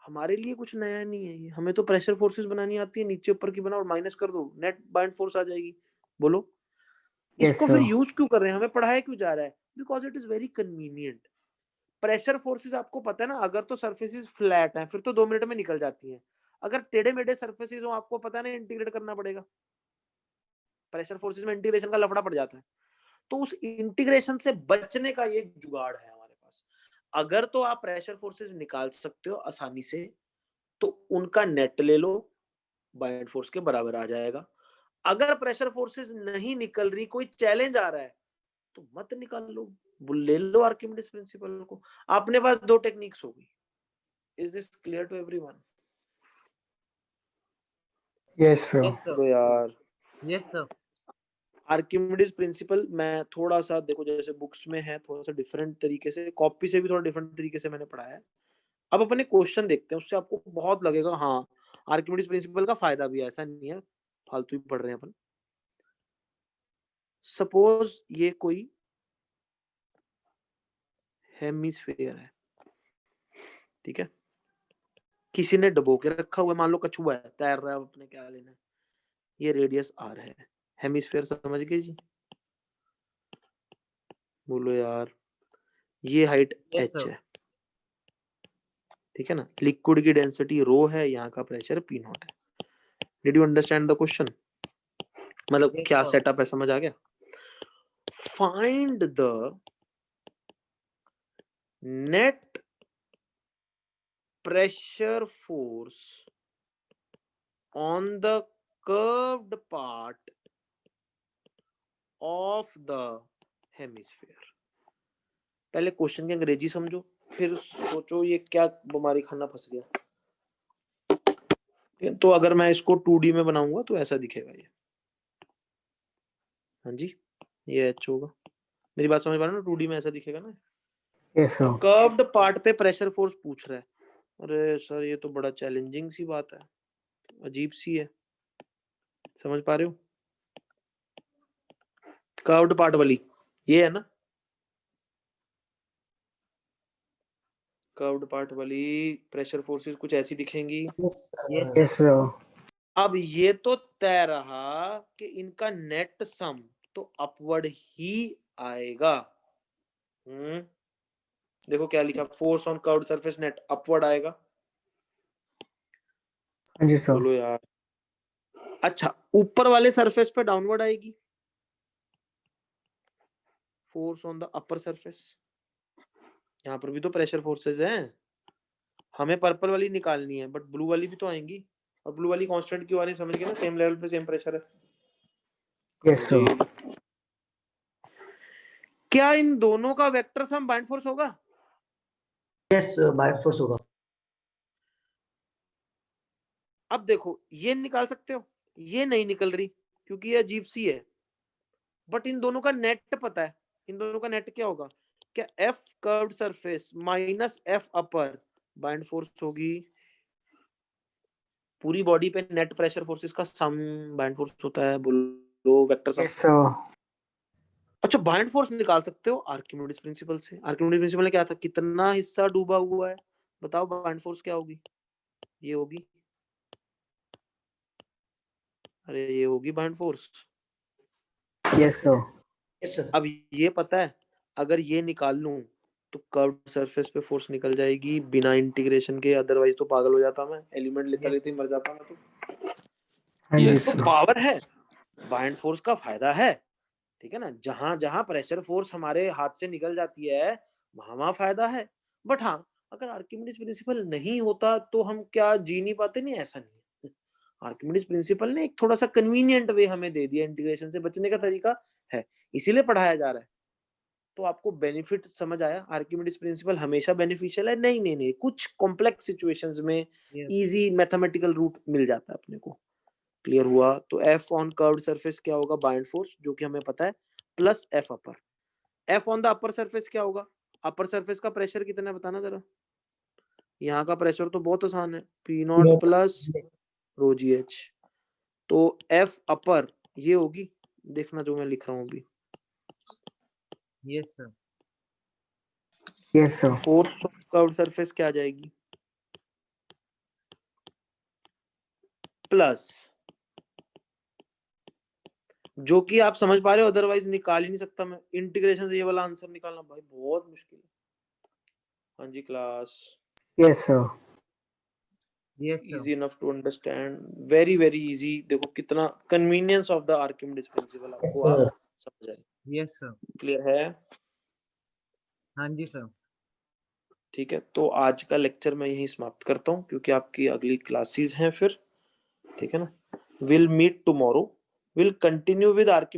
हमारे लिए कुछ नया नहीं है ये, हमें तो प्रेशर फोर्सेस बनानी आती है, नीचे ऊपर की बनाओ और माइनस कर दो, नेट बाइंड फोर्स आ जाएगी। बोलो Yes, इसको फिर sir. यूज क्यों कर रहे हैं, हमें पढ़ाया क्यों जा रहा है, because it is very convenient. Pressure forces आपको पता है ना, अगर तो सरफेसेस फ्लैट हैं फिर तो 2 मिनट में निकल जाती हैं, अगर टेढ़े मेढ़े सरफेसेस हो आपको पता है ना इंटीग्रेट करना पड़ेगा, प्रेशर फोर्सेस में इंटीग्रेशन का लफड़ा पड़ जाता है। तो उस इंटीग्रेशन से बचने का ये जुगाड़ है हमारे पास। अगर तो आप प्रेशर फोर्सेस निकाल सकते हो आसानी से तो उनका नेट ले लो, बायंट फोर्स के बराबर आ जाएगा। अगर प्रेशर फोर्सेस नहीं निकल रही, कोई चैलेंज आ रहा है तो मत निकाल लो, ले लो आर्किमिडीज प्रिंसिपल को। अपने पास 2 टेक्निक्स हो गई। Is this clear to everyone? Yes, sir. Yes sir. तो यार यस सर। आर्किमिडीज प्रिंसिपल मैं थोड़ा सा देखो, जैसे बुक्स में है थोड़ा सा डिफरेंट तरीके से, कॉपी से भी थोड़ा डिफरेंट तरीके से मैंने पढ़ाया है। अब अपने क्वेश्चन देखते हैं, उससे आपको बहुत लगेगा हाँ आर्किमिडीज प्रिंसिपल का फायदा भी है, ऐसा नहीं है फालतू ही पढ़ रहे हैं अपन। सपोज ये कोई हेमिस्फीयर है, ठीक है, किसी ने डबो के रखा हुआ है, मान लो कछुआ है तैर रहा है, अपने क्या लेना है, ये रेडियस आर है, हेमिस्फीयर समझ गए जी, बोलो यार, ये हाइट यस एच सर। है, ठीक है ना, लिक्विड की डेंसिटी रो है, यहाँ का प्रेशर पी नॉट है। Did you understand the question, मतलब यस क्या सर। सेटअप है, समझ आ गया। Find the net pressure force on the curved part of the hemisphere। पहले क्वेश्चन की अंग्रेजी समझो, फिर सोचो ये क्या बीमारी खाना फंस गया। तो अगर मैं इसको 2D में बनाऊंगा तो ऐसा दिखेगा ये, हाँ जी, ये एच होगा, मेरी बात समझ पा रहे हो ना, 2D में ऐसा दिखेगा ना। Yes, sir. कर्व्ड पार्ट पे प्रेशर फोर्स पूछ रहा है, अरे सर ये तो बड़ा चैलेंजिंग सी बात है, अजीब सी है, समझ पा रहे हो, कर्व्ड पार्ट वाली ये है ना, कर्व्ड पार्ट वाली प्रेशर फोर्सेस कुछ ऐसी दिखेंगी। Yes Yes, sir. अब ये तो तय रहा कि इनका नेट सम तो अपवर्ड ही आएगा। देखो क्या लिखा, force on curved surface net upward आएगा। हाँ जी, sir. बोलो यार, अच्छा ऊपर वाले सरफेस पे डाउनवर्ड आएगी, force on the upper surface, यहाँ पर भी तो प्रेशर फोर्सेस हैं, हमें पर्पल वाली निकालनी है, बट ब्लू वाली भी तो आएंगी, और ब्लू वाली कांस्टेंट क्यों आ रही है, समझ गए ना, सेम लेवल पे सेम प्रेशर है। Yes, sir. क्या इन दोनों का वेक्टर सम बाइंड फोर्स होगा? यस बाइंड फोर्स होगा। अब देखो ये निकाल सकते हो, ये नहीं निकल रही क्योंकि ये अजीब सी है, बट इन दोनों का नेट पता है। इन दोनों का नेट क्या होगा? क्या F curved surface minus F upper bind force होगी, पूरी बॉडी पे नेट प्रेशर फोर्सेस का सम बाइंड फोर्स होता है, बोलो वेक्टर सम। Yes, sir. अच्छा बाइंड फोर्स निकाल सकते हो आर्किमिडीज प्रिंसिपल से। आर्किमिडीज प्रिंसिपल में क्या था, कितना हिस्सा डूबा हुआ है, बताओ बाइंड फोर्स क्या होगी? ये होगी, अरे ये होगी bind force. Yes, sir. Yes sir. अब ये पता है, अगर ये निकाल लूं तो कर्व्ड सरफेस पे फोर्स निकल जाएगी बिना इंटीग्रेशन के, अदरवाइज तो पागल हो जाता मैं, एलिमेंट लेता लेते ही मर जाता मैं। तो हाँ जी तो सर। पावर है, बाइंड फोर्स का फायदा है, ठीक है ना। जहां जहां प्रेशर फोर्स हमारे हाथ से निकल जाती है वहां वहां फायदा है। बट हाँ, अगर आर्किमिडीज प्रिंसिपल नहीं होता तो हम क्या जी नहीं पाते? नहीं, ऐसा नहीं है। आर्किमिडीज प्रिंसिपल ने एक थोड़ा सा कन्वीनियंट वे हमें दे दिया, इंटीग्रेशन से बचने का तरीका है, इसीलिए पढ़ाया जा रहा है। तो आपको बेनिफिट समझ आया? आर्किमिडीज प्रिंसिपल हमेशा बेनिफिशियल है? नहीं नहीं नहीं, कुछ कॉम्प्लेक्स सिचुएशंस में इजी मैथमेटिकल रूट मिल जाता है अपने को। क्लियर हुआ? तो एफ ऑन कर्व्ड सरफेस क्या होगा? बाइंड फोर्स, जो कि हमें पता है, plus F upper. F on the upper surface क्या होगा? अपर सरफेस का प्रेशर कितना है बताना जरा। यहाँ का प्रेशर तो बहुत आसान है, P naught plus rho g H. तो एफ अपर ये होगी, देखना जो मैं लिख रहा हूँ अभी। Yes sir. Yes, sir. Force of curved surface क्या आ जाएगी? प्लस, जो कि आप समझ पा रहे हो, अदरवाइज निकाल ही नहीं सकता मैं। इंटीग्रेशन से ये वाला आंसर निकालना भाई बहुत मुश्किल है। हाँ जी class, Yes, sir. Yes sir. easy enough to understand, very very easy। देखो कितना convenience of the Archimedes principle yes आपको सर। आप समझ आए। Yes sir. क्लियर है? हाँ जी सर। ठीक है, तो आज का लेक्चर मैं यहीं समाप्त करता हूँ क्योंकि आपकी अगली क्लासेस हैं फिर, ठीक है ना। Will meet tomorrow, will continue with Archimedes